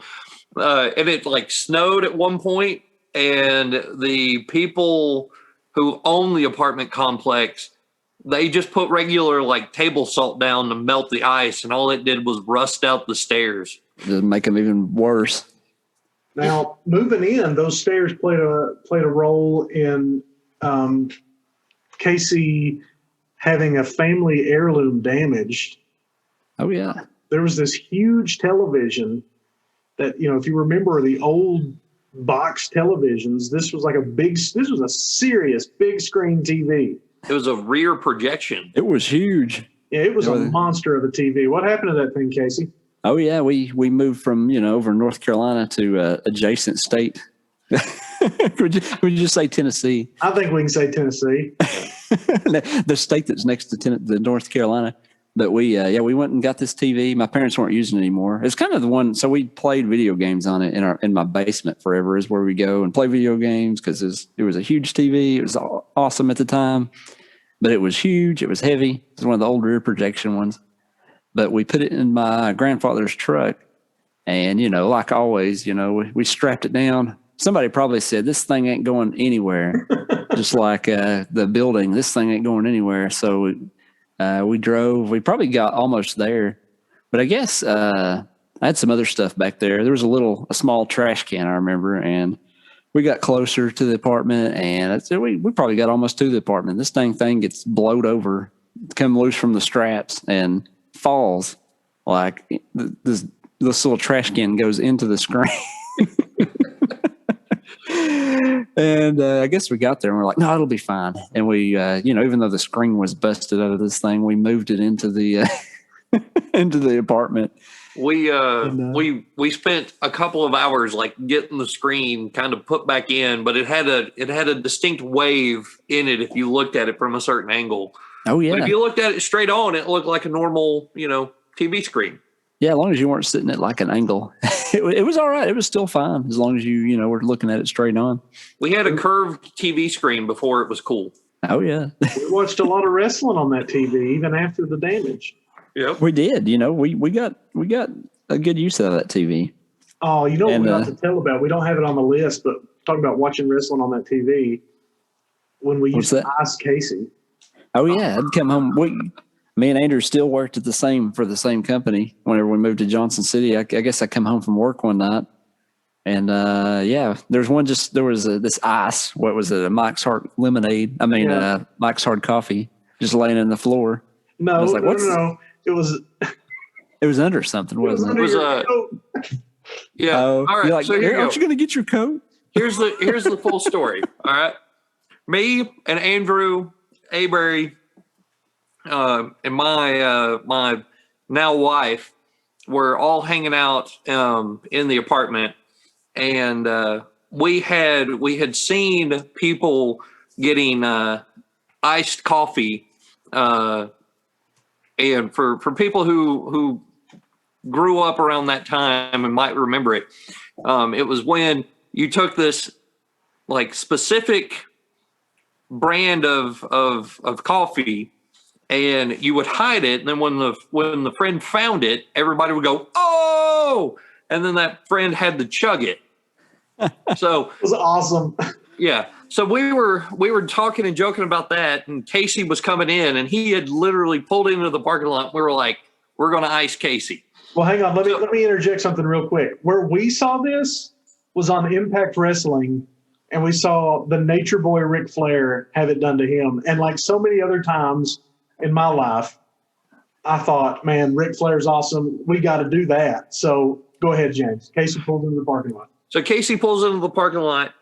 And it like snowed at one point, and the people who own the apartment complex, they just put regular like table salt down to melt the ice, and all it did was rust out the stairs. To make them even worse. Now, moving in, those stairs played a role in Casey having a family heirloom damaged. Oh, yeah. There was this huge television that, if you remember the old box televisions, this was a serious big screen TV. It was a rear projection. It was huge. Yeah, it was a monster of a TV. What happened to that thing, Casey? Oh yeah, we moved from over North Carolina to adjacent state. would you just say Tennessee? I think we can say Tennessee. The state that's next to the North Carolina. But we went and got this TV. My parents weren't using it anymore. It's kind of the one. So we played video games on it in my basement forever is where we go and play video games because it was a huge TV. It was awesome at the time, but it was huge. It was heavy. It was one of the old rear projection ones. But we put it in my grandfather's truck, and like always, we strapped it down. Somebody probably said this thing ain't going anywhere, just like the building. This thing ain't going anywhere. So we drove. We probably got almost there, but I guess I had some other stuff back there. There was a small trash can I remember, and we got closer to the apartment, and we probably got almost to the apartment. This thing gets blowed over, come loose from the straps, and falls like this little trash can goes into the screen. And I guess we got there and we're like, no, it'll be fine. And we, even though the screen was busted out of this thing, we moved it into the into the apartment. We spent a couple of hours like getting the screen kind of put back in, but it had a distinct wave in it if you looked at it from a certain angle. Oh yeah. But if you looked at it straight on, it looked like a normal, TV screen. Yeah, as long as you weren't sitting at like an angle, it was all right. It was still fine as long as you were looking at it straight on. We had a curved TV screen before it was cool. Oh yeah, we watched a lot of wrestling on that TV even after the damage. Yep, we did. We got a good use out of that TV. Oh, what we got to tell about? We don't have it on the list, but talking about watching wrestling on that TV when we used to ice Casey. Oh yeah, I'd come home. Me and Andrew still worked for the same company. Whenever we moved to Johnson City, I guess I come home from work one night, and there was this ice. What was it? A Mike's Hard lemonade. Mike's Hard coffee, just laying on the floor. No, no. It was under something, wasn't it? It was yeah. All right. Like, so here aren't you going to get your coat? Here's the full story. All right. Me and Andrew Avery. And my now wife were all hanging out in the apartment, and we had seen people getting iced coffee, and for people who grew up around that time and might remember it, it was when you took this like specific brand of coffee. And you would hide it, and then when the friend found it, everybody would go, "Oh!" And then that friend had to chug it. So it was awesome. Yeah. So we were talking and joking about that, and Casey was coming in, and he had literally pulled into the parking lot. We were like, "We're going to ice Casey." Well, hang on. Let me interject something real quick. Where we saw this was on Impact Wrestling, and we saw the Nature Boy Ric Flair have it done to him, and like so many other times in my life, I thought, man, Ric Flair's awesome. We got to do that. So go ahead, James. Casey pulled into the parking lot. So Casey pulls into the parking lot.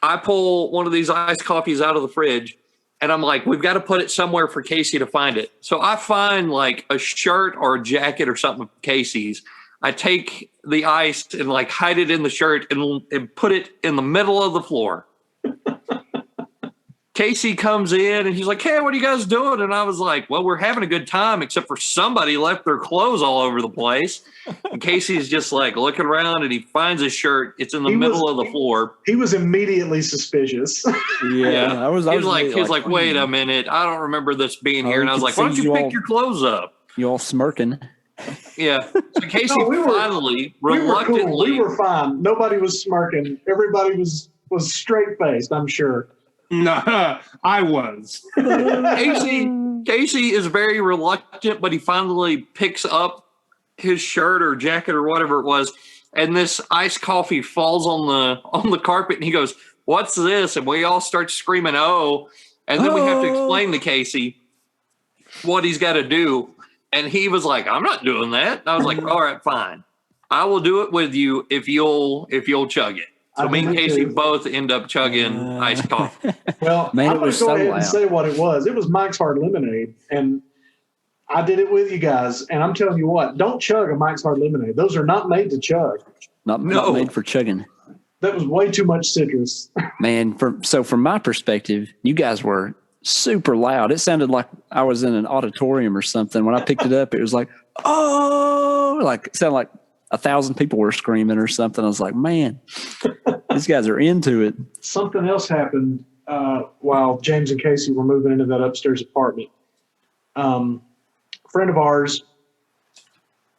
I pull one of these iced coffees out of the fridge, and I'm like, we've got to put it somewhere for Casey to find it. So I find like a shirt or a jacket or something of Casey's. I take the ice and like hide it in the shirt and put it in the middle of the floor. Casey comes in and he's like, "Hey, what are you guys doing?" And I was like, "Well, we're having a good time, except for somebody left their clothes all over the place." And Casey's just like looking around and he finds his shirt. It's in the middle of the floor. He was immediately suspicious. Yeah. He was like, "Wait a minute. I don't remember this being here." And I was like, "Why don't you pick your clothes up?" You all smirking. Yeah. So Casey finally reluctantly. We were fine. Nobody was smirking. Everybody was straight faced, I'm sure. No, I was. Casey is very reluctant, but he finally picks up his shirt or jacket or whatever it was, and this iced coffee falls on the carpet, and he goes, "What's this?" And we all start screaming, "Oh!" And then we have to explain to Casey what he's got to do, and he was like, "I'm not doing that." And I was like, "All right, fine. I will do it with you if you'll chug it." So me and Casey both end up chugging iced coffee. Well, Man, I'm going to go ahead and say what it was. It was Mike's Hard Lemonade. And I did it with you guys, and I'm telling you what, don't chug a Mike's Hard Lemonade. Those are not made to chug. Not made for chugging. That was way too much citrus. Man, from my perspective, you guys were super loud. It sounded like I was in an auditorium or something. When I picked it up, it was like, oh, like it sounded like 1,000 people were screaming or something. I was like, man, these guys are into it. Something else happened while James and Casey were moving into that upstairs apartment. A friend of ours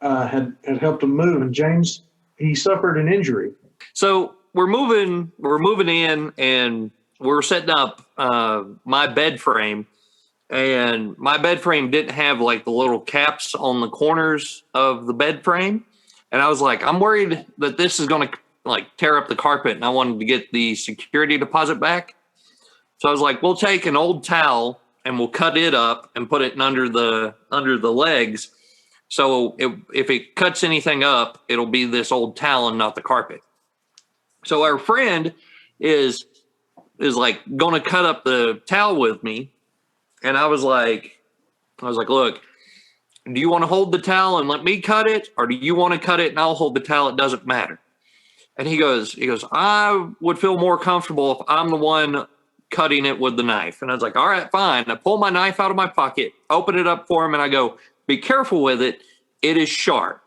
had helped them move, and James, he suffered an injury. So we're moving in, and we're setting up my bed frame, and my bed frame didn't have like the little caps on the corners of the bed frame. And I was like, I'm worried that this is going to like tear up the carpet, and I wanted to get the security deposit back. So I was like, we'll take an old towel and we'll cut it up and put it under the legs. So if it cuts anything up, it'll be this old towel and not the carpet. So our friend is like going to cut up the towel with me. And I was like, look, do you want to hold the towel and let me cut it? Or do you want to cut it and I'll hold the towel? It doesn't matter. And he goes, I would feel more comfortable if I'm the one cutting it with the knife. And I was like, all right, fine. I pull my knife out of my pocket, open it up for him. And I go, be careful with it. It is sharp.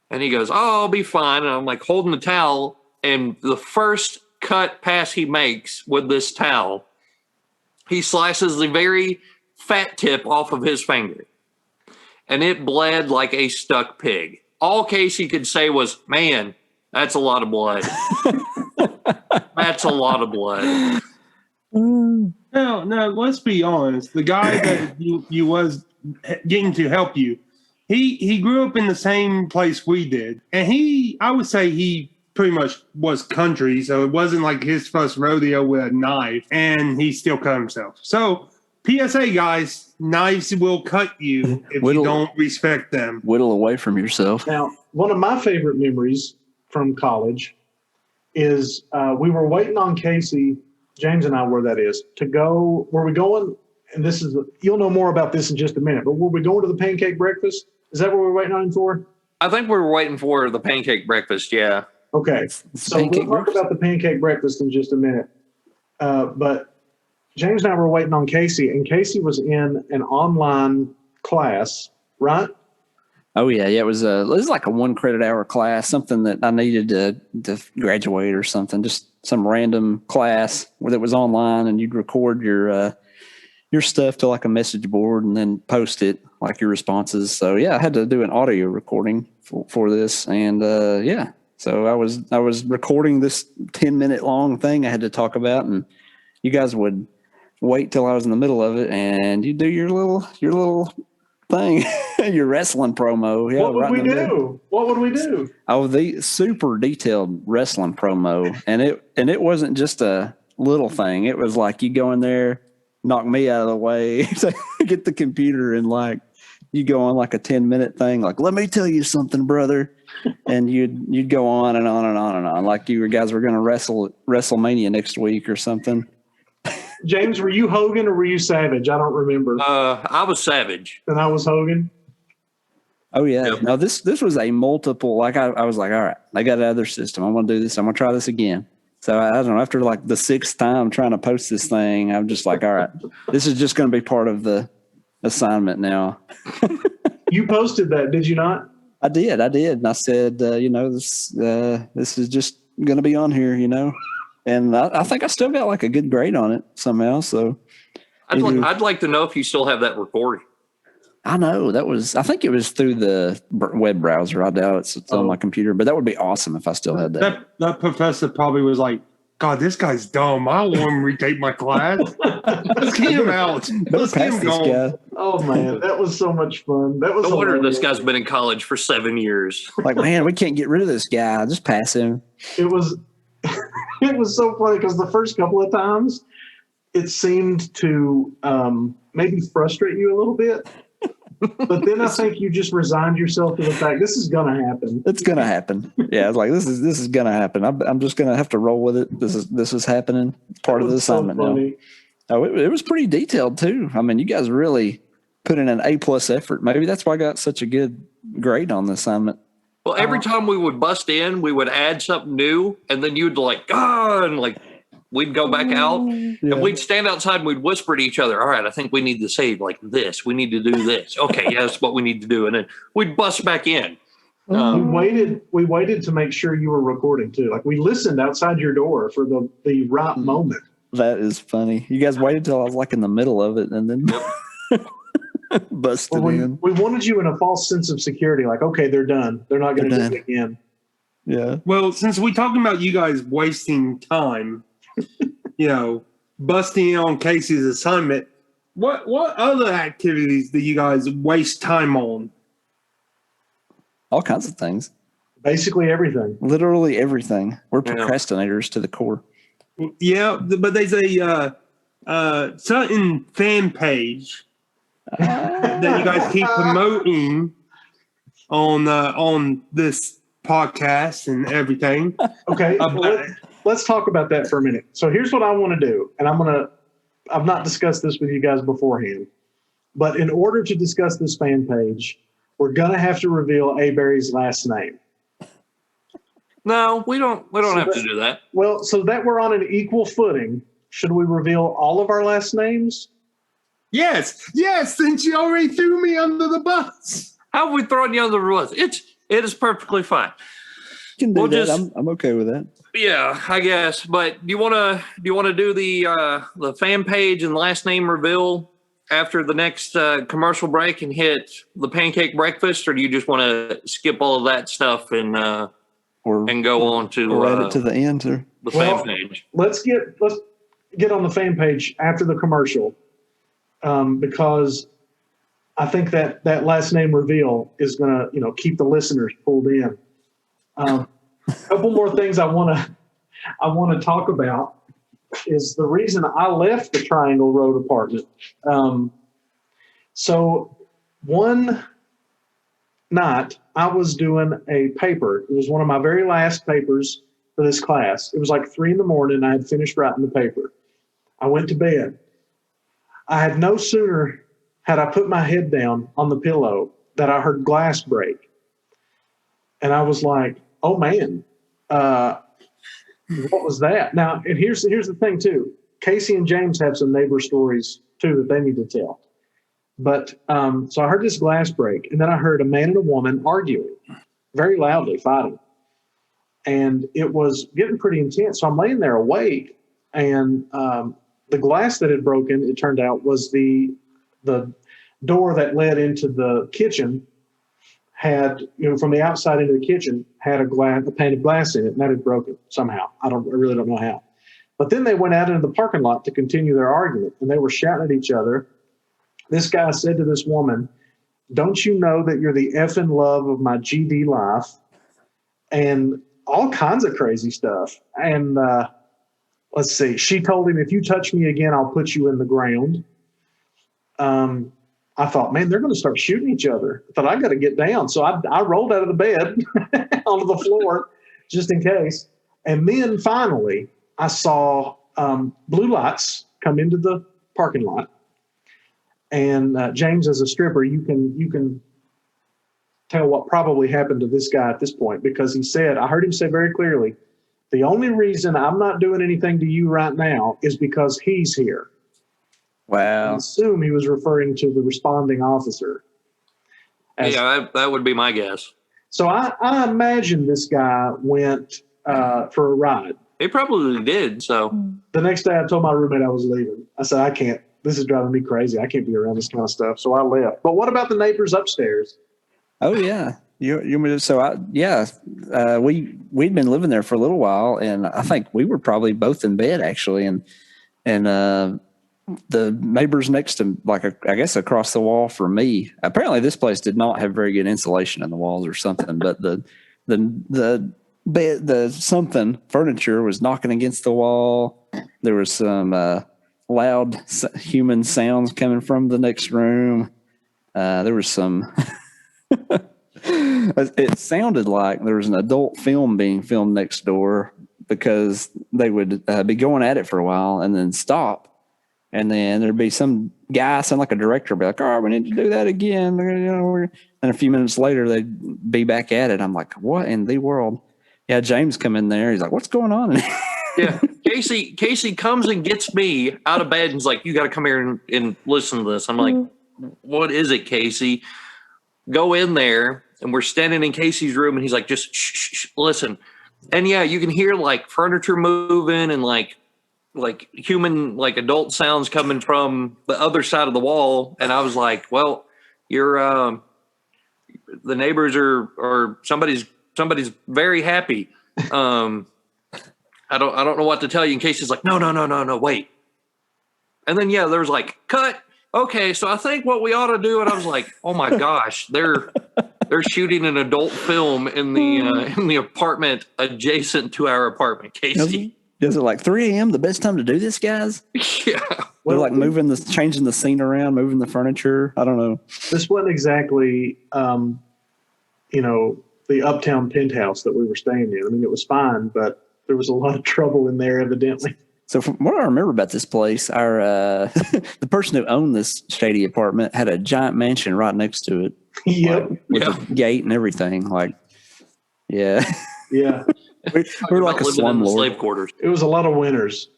And he goes, oh, I'll be fine. And I'm like holding the towel. And the first cut pass he makes with this towel, he slices the very fat tip off of his finger. And it bled like a stuck pig. All Casey could say was, man, that's a lot of blood. That's a lot of blood. No, let's be honest. The guy that you was getting to help you, he grew up in the same place we did. And I would say he pretty much was country, so it wasn't like his first rodeo with a knife, and he still cut himself. So PSA, guys, knives will cut you if you don't respect them. Whittle away from yourself. Now, one of my favorite memories from college is we were waiting on Casey, James and I, where that is, to go. Were we going? And this is, you'll know more about this in just a minute, but were we going to the pancake breakfast? Is that what we're waiting on him for? I think we were waiting for the pancake breakfast, yeah. Okay. So we'll talk about the pancake breakfast in just a minute. But James and I were waiting on Casey, and Casey was in an online class, right? Oh yeah. It was like a 1 credit hour class, something that I needed to graduate or something, just some random class that was online, and you'd record your stuff to like a message board and then post it, like your responses. So yeah, I had to do an audio recording for this, and yeah. So I was recording this 10-minute long thing I had to talk about, and you guys would wait till I was in the middle of it, and you do your little thing, your wrestling promo. Yeah, what would we do? What would we do? Oh, the super detailed wrestling promo, and it wasn't just a little thing. It was like you go in there, knock me out of the way, get the computer, and like you go on like a 10-minute thing, like, let me tell you something, brother. And you'd go on and on and on and on, like you guys were going to wrestle at WrestleMania next week or something. James, were you Hogan or were you Savage? I don't remember. I was Savage. And I was Hogan. Oh yeah. Yep. No, this was a multiple. Like I was like, all right, I got another system. I'm going to do this. I'm going to try this again. So I don't know. After like the 6th time trying to post this thing, I'm just like, all right, this is just going to be part of the assignment now. You posted that, did you not? I did. And I said, this is just going to be on here, and I think I still got like a good grade on it somehow. So I'd like to know if you still have that recording. I know I think it was through the web browser. I doubt it's on my computer, but that would be awesome if I still had that. That professor probably was like, God, this guy's dumb. I don't want him to retake my class. Let's get him out. Let's get him going. Oh, man, that was so much fun. That was No wonder this guy's been in college for 7 years. Like, man, we can't get rid of this guy. Just pass him. It was so funny because the first couple of times it seemed to maybe frustrate you a little bit. But then I think you just resigned yourself to the fact this is going to happen. It's going to happen. Yeah, it's like this is going to happen. I'm just going to have to roll with it. This is happening. It's part of the assignment now. Oh, it was pretty detailed too. I mean, you guys really put in an A+ effort. Maybe that's why I got such a good grade on the assignment. Well, every time we would bust in, we would add something new, and then you'd and we'd go back out, and we'd stand outside and we'd whisper to each other, all right, I think we need to say like this. We need to do this. Okay, yeah, that's what we need to do. And then we'd bust back in. We waited to make sure you were recording too. Like we listened outside your door for the right moment. That is funny. You guys waited till I was like in the middle of it and then busted in. We wanted you in a false sense of security. Like, okay, they're done. They're not going to do it again. Yeah. Well, since we're talking about you guys wasting time, busting in on Casey's assignment, what other activities do you guys waste time on? All kinds of things. Basically everything. Literally everything. We're procrastinators to the core. Yeah, but there's a certain fan page that you guys keep promoting on this podcast and everything. Okay, let's talk about that for a minute. So here's what I want to do, and I've not discussed this with you guys beforehand, but in order to discuss this fan page, we're gonna have to reveal Berry's last name. No, we don't have to do that. Well, so that we're on an equal footing, should we reveal all of our last names? Yes, since you already threw me under the bus. How have we thrown you under the bus? It is perfectly fine. You can do that. I'm okay with that. Yeah, I guess. But do you want to do the fan page and last name reveal after the next commercial break and hit the pancake breakfast, or do you just want to skip all of that stuff and go on to add it to the end, or the fan page? Let's get on the fan page after the commercial, because I think that last name reveal is going to keep the listeners pulled in. A couple more things I want to talk about is the reason I left the Triangle Road apartment. So one night I was doing a paper. It was one of my very last papers for this class. It was like 3 a.m. I had finished writing the paper. I went to bed. I had no sooner had I put my head down on the pillow that I heard glass break. And I was like, oh man, what was that? Now, and here's the thing too. Casey and James have some neighbor stories too that they need to tell. But so I heard this glass break, and then I heard a man and a woman arguing very loudly, fighting. And it was getting pretty intense. So I'm laying there awake, and the glass that had broken, it turned out, was the door that led into the kitchen had, from the outside into the kitchen, had a painted glass in it, and that had broken somehow. I really don't know how. But then they went out into the parking lot to continue their argument, and they were shouting at each other. This guy said to this woman, "Don't you know that you're the effing love of my GD life?" And all kinds of crazy stuff. And let's see. She told him, "If you touch me again, I'll put you in the ground." I thought, man, they're going to start shooting each other. I thought, I got to get down. So I rolled out of the bed onto the floor just in case. And then finally, I saw blue lights come into the parking lot. And James, as a stripper, you can tell what probably happened to this guy at this point, because I heard him say very clearly, the only reason I'm not doing anything to you right now is because he's here. Wow. I assume he was referring to the responding officer. That would be my guess. So I imagine this guy went for a ride. He probably did. So the next day I told my roommate I was leaving. I said, I can't. This is driving me crazy. I can't be around this kind of stuff. So I left. But what about the neighbors upstairs? Oh, yeah. We'd been living there for a little while, and I think we were probably both in bed actually. And the neighbors next to, I guess across the wall from me, apparently this place did not have very good insulation in the walls or something, but the bed, the furniture was knocking against the wall. There was some loud human sounds coming from the next room. There was some, it sounded like there was an adult film being filmed next door, because they would be going at it for a while and then stop. And then there'd be some guy, sound like a director, be like, "All right, we need to do that again." And a few minutes later, they'd be back at it. I'm like, "What in the world?" Yeah, James come in there. He's like, "What's going on?" Yeah. Casey comes and gets me out of bed and is like, "You got to come here and listen to this." I'm like, "What is it, Casey?" Go in there, and we're standing in Casey's room, and he's like, "Just shh, listen." And yeah, you can hear like furniture moving and like human, like adult sounds coming from the other side of the wall. And I was like, "Well, you're the neighbors or somebody's very happy." I don't know what to tell you. In case he's like, no, wait. And then yeah, there was like, cut. Okay, so I think what we ought to do. And I was like, oh my gosh, they're shooting an adult film in the apartment adjacent to our apartment, Casey. Is it like 3 a.m. the best time to do this, guys? Yeah. They're like changing the scene around, moving the furniture. I don't know. This wasn't exactly, the uptown penthouse that we were staying in. I mean, it was fine, but there was a lot of trouble in there, evidently. So from what I remember about this place, our the person who owned this shady apartment had a giant mansion right next to it. Yep. With a gate and everything. Like, yeah. Yeah. We're like a slum lord. Slave quarters. It was a lot of winners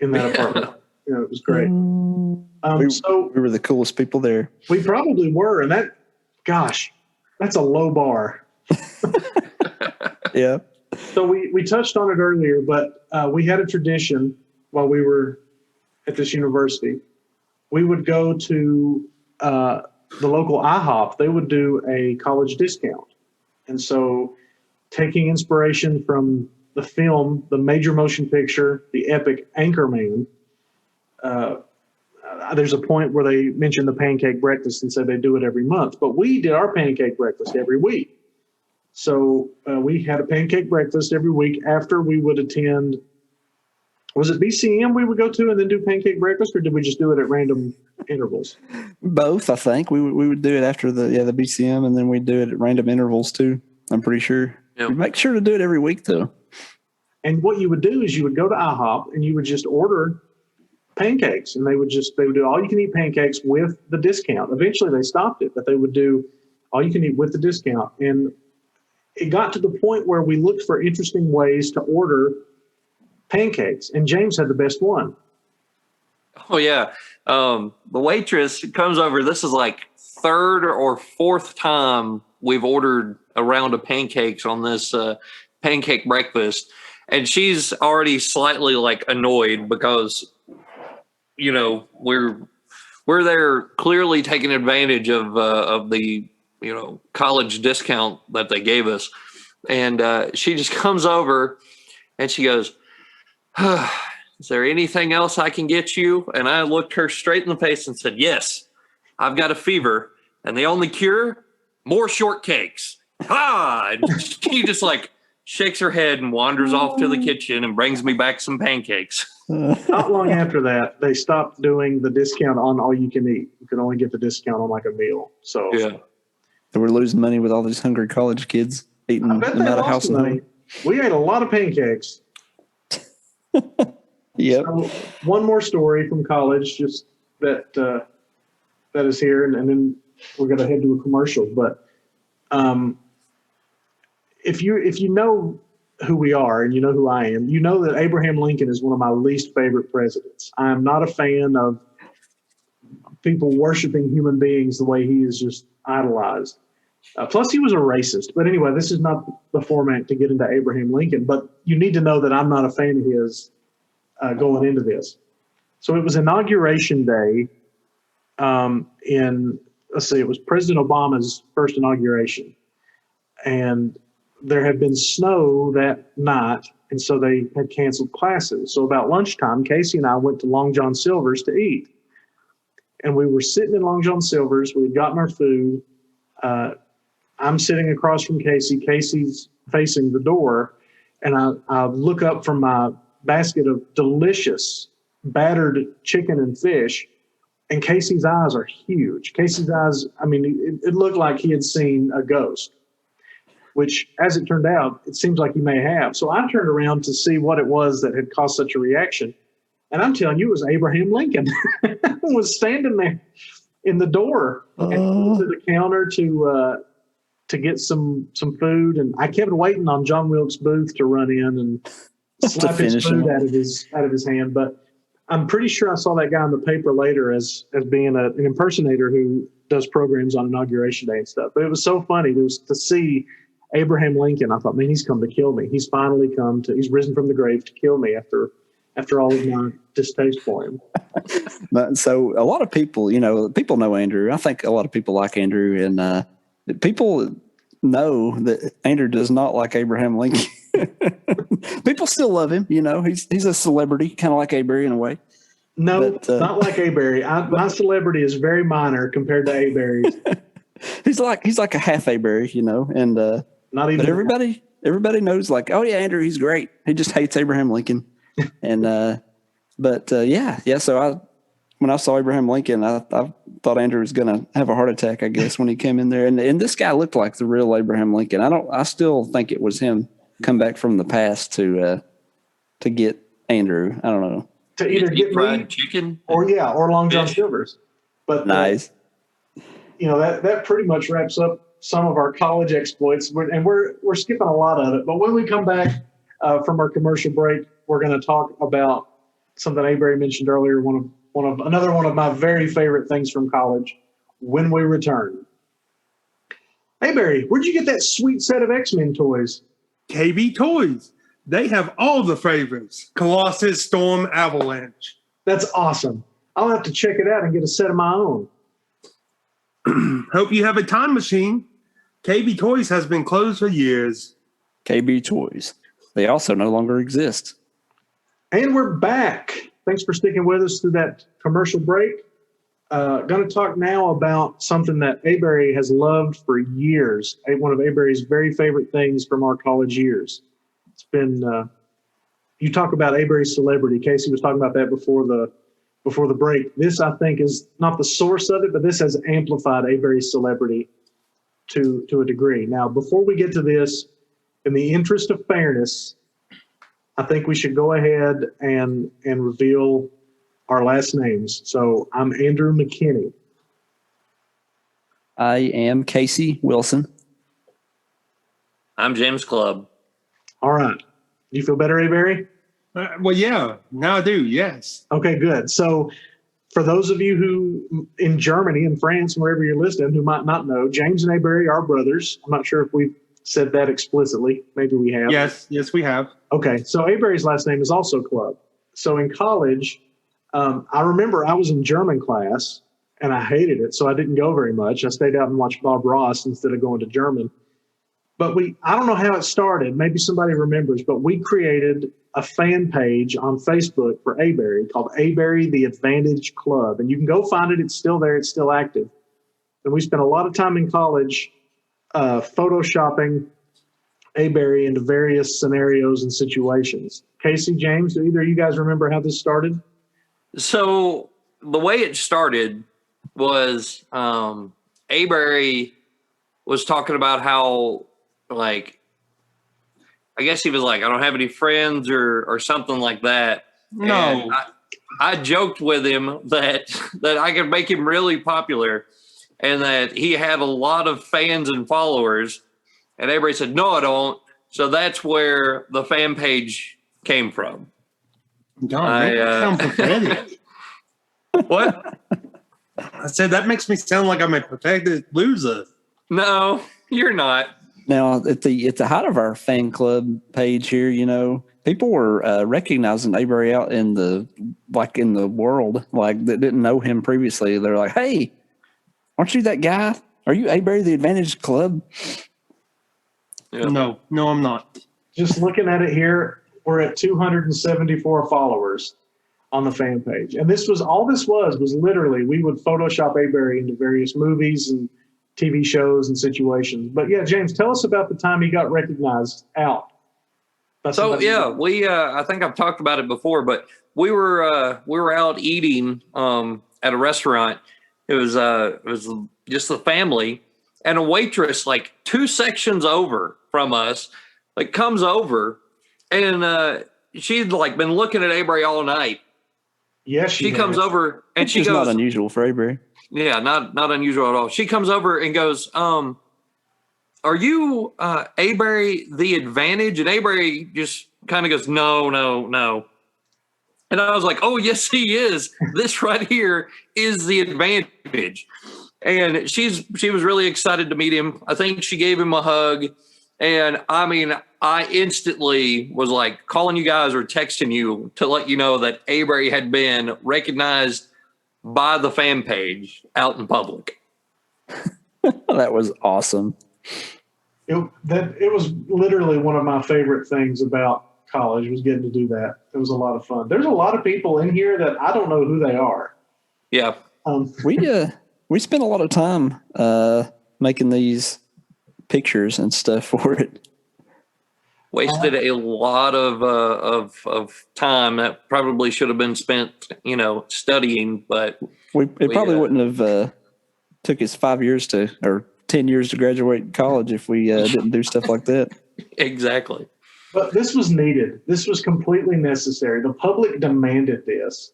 in that apartment. It was great. So we were the coolest people there. we probably were. And that's a low bar. Yeah. So we touched on it earlier, but we had a tradition while we were at this university. We would go to the local IHOP. They would do a college discount. And so taking inspiration from the film, the major motion picture, the epic Anchorman, there's a point where they mentioned the pancake breakfast and said they do it every month. But we did our pancake breakfast every week. So we had a pancake breakfast every week after we would attend. Was it BCM we would go to and then do pancake breakfast, or did we just do it at random intervals? Both, I think. We would do it after the BCM, and then we'd do it at random intervals too. I'm pretty sure. Yep. We'd make sure to do it every week though. And what you would do is you would go to IHOP and you would just order pancakes, and they would do all you can eat pancakes with the discount. Eventually they stopped it, but they would do all you can eat with the discount. And it got to the point where we looked for interesting ways to order pancakes, and James had the best one. Oh yeah. The waitress comes over. This is like third or fourth time we've ordered a round of pancakes on this pancake breakfast. And she's already slightly like annoyed because, we're there clearly taking advantage of the, college discount that they gave us. And she just comes over and she goes, "Is there anything else I can get you?" And I looked her straight in the face and said, "Yes, I've got a fever. And the only cure, more shortcakes." And she just like shakes her head and wanders off to the kitchen and brings me back some pancakes. Not long after that, they stopped doing the discount on all you can eat. You could only get the discount on like a meal. So Yeah. So we're losing money with all these hungry college kids eating I bet them they out of house lost and money. home. We ate a lot of pancakes. Yep. So one more story from college, just that is here, and then we're going to head to a commercial. But if you know who we are and you know who I am, you know that Abraham Lincoln is one of my least favorite presidents. I am not a fan of people worshiping human beings the way he is just idolized. Plus, he was a racist. But anyway, this is not the format to get into Abraham Lincoln. But you need to know that I'm not a fan of his going into this. So it was Inauguration Day it was President Obama's first inauguration. And there had been snow that night, and so they had canceled classes. So about lunchtime, Casey and I went to Long John Silver's to eat. And we were sitting in Long John Silver's. We had gotten our food. I'm sitting across from Casey. Casey's facing the door. And I look up from my basket of delicious battered chicken and fish. And Casey's eyes are huge. Casey's eyes, it looked like he had seen a ghost, which, as it turned out, it seems like he may have. So I turned around to see what it was that had caused such a reaction. And I'm telling you, it was Abraham Lincoln was standing there in the door and went to the counter to get some food. And I kept waiting on John Wilkes Booth to run in and slap his food out of his hand. But I'm pretty sure I saw that guy in the paper later as being an impersonator who does programs on Inauguration Day and stuff. But it was so funny to see Abraham Lincoln. I thought, man, he's come to kill me. He's finally he's risen from the grave to kill me after all of my distaste for him. But so a lot of people, people know Andrew. I think a lot of people like Andrew, and people know that Andrew does not like Abraham Lincoln. People still love him. He's a celebrity, kind of like Avery in a way. No, not like Avery. My celebrity is very minor compared to Avery's. he's like a half Avery, and not even. But everybody knows, like, oh yeah, Andrew, he's great. He just hates Abraham Lincoln. And yeah. So when I saw Abraham Lincoln, I thought Andrew was going to have a heart attack, I guess, when he came in there. And this guy looked like the real Abraham Lincoln. I still think it was him come back from the past to get Andrew. I don't know. To either get fried chicken or Long John Silver's. But nice. That pretty much wraps up some of our college exploits, and we're skipping a lot of it. But when we come back from our commercial break, we're going to talk about something Avery mentioned earlier. Another one of my very favorite things from college. When we return, hey Barry, where'd you get that sweet set of X-Men toys? KB Toys. They have all the favorites. Colossus, Storm, Avalanche. That's awesome. I'll have to check it out and get a set of my own. Hope you have a time machine. KB Toys has been closed for years. KB Toys. They also no longer exist. And we're back. Thanks for sticking with us through that commercial break. Going to talk now about something that Avery has loved for years. One of Avery's very favorite things from our college years. It's been, you talk about Avery's celebrity. Casey was talking about that before the break. This, I think, is not the source of it, but this has amplified Avery's celebrity to a degree. Now, before we get to this, in the interest of fairness, I think we should go ahead and reveal our last names. So I'm Andrew McKinney. I am Casey Wilson. I'm James Clubb. All right. Do you feel better, Avery? Well, yeah. Now I do, yes. Okay, good. So for those of you who in Germany and France, wherever you're listening, who might not know, James and Avery are brothers. I'm not sure if we've said that explicitly. Maybe we have. Yes, we have. Okay, so Avery's last name is also Clubb. So in college, I remember I was in German class, and I hated it, so I didn't go very much. I stayed out and watched Bob Ross instead of going to German. But I don't know how it started. Maybe somebody remembers, but we created a fan page on Facebook for Avery called Avery the Advantage Club. And you can go find it. It's still there. It's still active. And we spent a lot of time in college photoshopping Avery into various scenarios and situations. Casey, James, do either of you guys remember how this started? So the way it started was Avery was talking about how, like, I guess he was like, I don't have any friends or something like that. No. And I joked with him that I could make him really popular and that he had a lot of fans and followers. And Avery said, no, I don't. So that's where the fan page came from. God, that sounds pathetic. What? I said, that makes me sound like I'm a pathetic loser. No, you're not. Now, at the height of our fan club page here, people were recognizing Avery out in the world, like that didn't know him previously. They're like, "Hey, aren't you that guy? Are you Avery the Advantage Club?" Yeah. No, I'm not. Just looking at it here, we're at 274 followers on the fan page. And this was literally, we would Photoshop Avery into various movies and TV shows and situations. But yeah, James, tell us about the time he got recognized out. So yeah, we I think I've talked about it before, but we were out eating at a restaurant. It was just the family, and a waitress like 2 sections over from us like comes over, and she'd like been looking at Avery all night, Yes, She comes has. over and Which she is goes, not unusual for Avery. yeah, not unusual at all. She comes over and goes, are you Avery the Advantage? And Avery just kind of goes, no, no, no. And I was like, oh, yes, he is. This right here is the Advantage. And she was really excited to meet him. I think she gave him a hug. And I mean, I instantly was like calling you guys or texting you to let you know that Avery had been recognized by the fan page out in public. That was awesome. It was literally one of my favorite things about college was getting to do that. It was a lot of fun. There's a lot of people in here that I don't know who they are. Yeah. We spent a lot of time making these pictures and stuff for it. Wasted a lot of time that probably should have been spent, studying. But It probably wouldn't have took us 5 years or 10 years to graduate college if we didn't do stuff like that. Exactly. But this was needed. This was completely necessary. The public demanded this.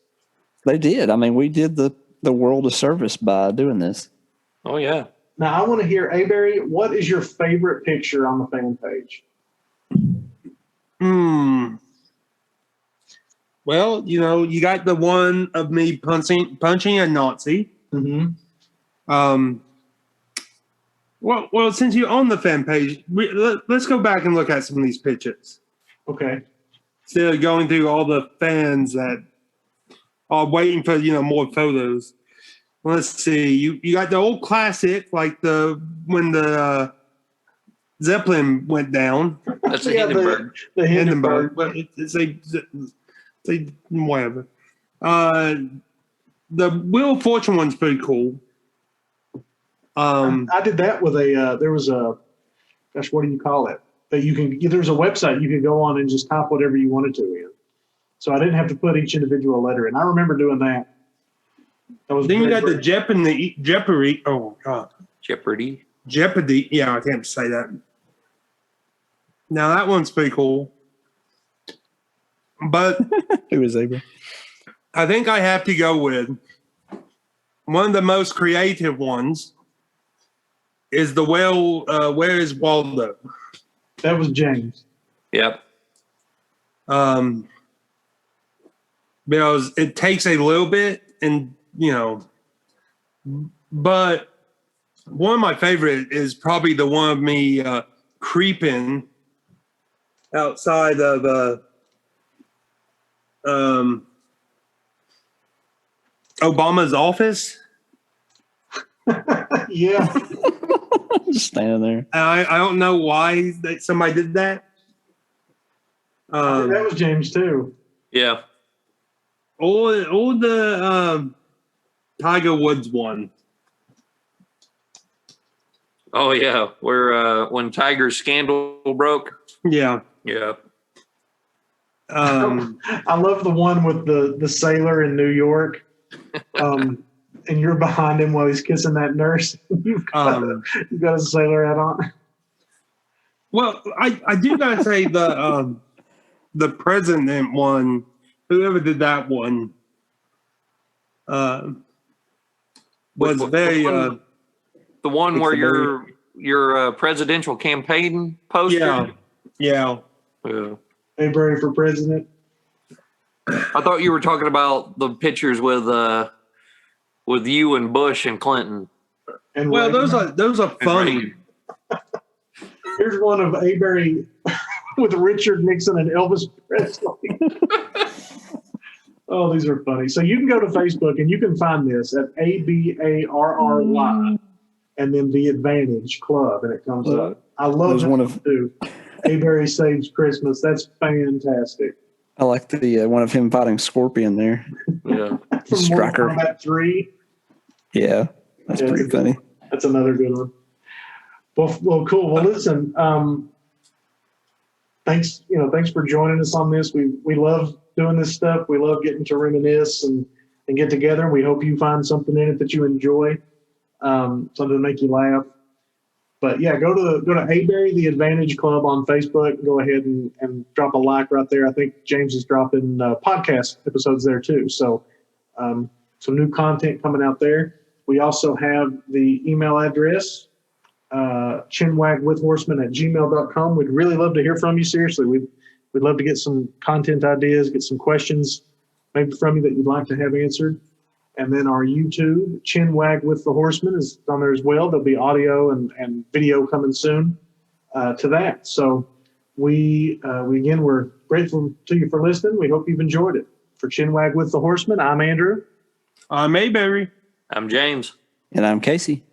They did. I mean, we did the world a service by doing this. Oh, yeah. Now, I want to hear, Avery, what is your favorite picture on the fan page? Well, you got the one of me punching a Nazi. Mm-hmm. Well, since you're on the fan page, let's go back and look at some of these pictures. Okay. Instead of going through all the fans that are waiting for, more photos. Let's see. You got the old classic, like when the Zeppelin went down. That's a Hindenburg. The Hindenburg. But it's a whatever. The Wheel of Fortune one's pretty cool. I did that with there was what do you call it? That there's a website you could go on and just type whatever you wanted to in. So I didn't have to put each individual letter in. I remember doing that. Then you got the Jeopardy. Oh God. Jeopardy. Jeopardy. Yeah, I can't say that. Now that one's pretty cool. But Who is Avery? I think I have to go with one of the most creative ones is the Where is Waldo? That was James. Yep. Because it takes a little bit and, but one of my favorite is probably the one of me creeping outside of Obama's office. Yeah. Just standing there. I don't know why somebody did that. That was James too. Yeah. Or the Tiger Woods one. Oh, yeah. Where when Tiger's scandal broke. Yeah. Yeah. I love the one with the sailor in New York. And you're behind him while he's kissing that nurse. You've got a sailor hat on. Well, I do gotta say the president one, whoever did that one, was very the one where your presidential campaign poster. Yeah. Avery for president. I thought you were talking about the pictures with you and Bush and Clinton. And well, those are funny. Here's one of Avery with Richard Nixon and Elvis Presley. Oh, these are funny. So you can go to Facebook and you can find this at ABARRY and then the Advantage Club, and it comes up. I love that too. Avery Saves Christmas. That's fantastic. I like the one of him fighting Scorpion there. Yeah. From Striker. Mortal Kombat 3. Yeah, that's pretty funny. That's another good one. Well, cool. Well, listen, thanks for joining us on this. We love doing this stuff. We love getting to reminisce and get together. We hope you find something in it that you enjoy, something to make you laugh. But yeah, go to Avery the Advantage Club on Facebook. Go ahead and drop a like right there. I think James is dropping podcast episodes there too. So some new content coming out there. We also have the email address, chinwagwithhorsemen@gmail.com. We'd really love to hear from you. Seriously, we'd love to get some content ideas, get some questions maybe from you that you'd like to have answered. And then our YouTube, Chinwag with the Horsemen, is on there as well. There'll be audio and video coming soon to that. So we again, we're grateful to you for listening. We hope you've enjoyed it. For Chinwag with the Horsemen, I'm Andrew. Mayberry. I'm James. And I'm Casey.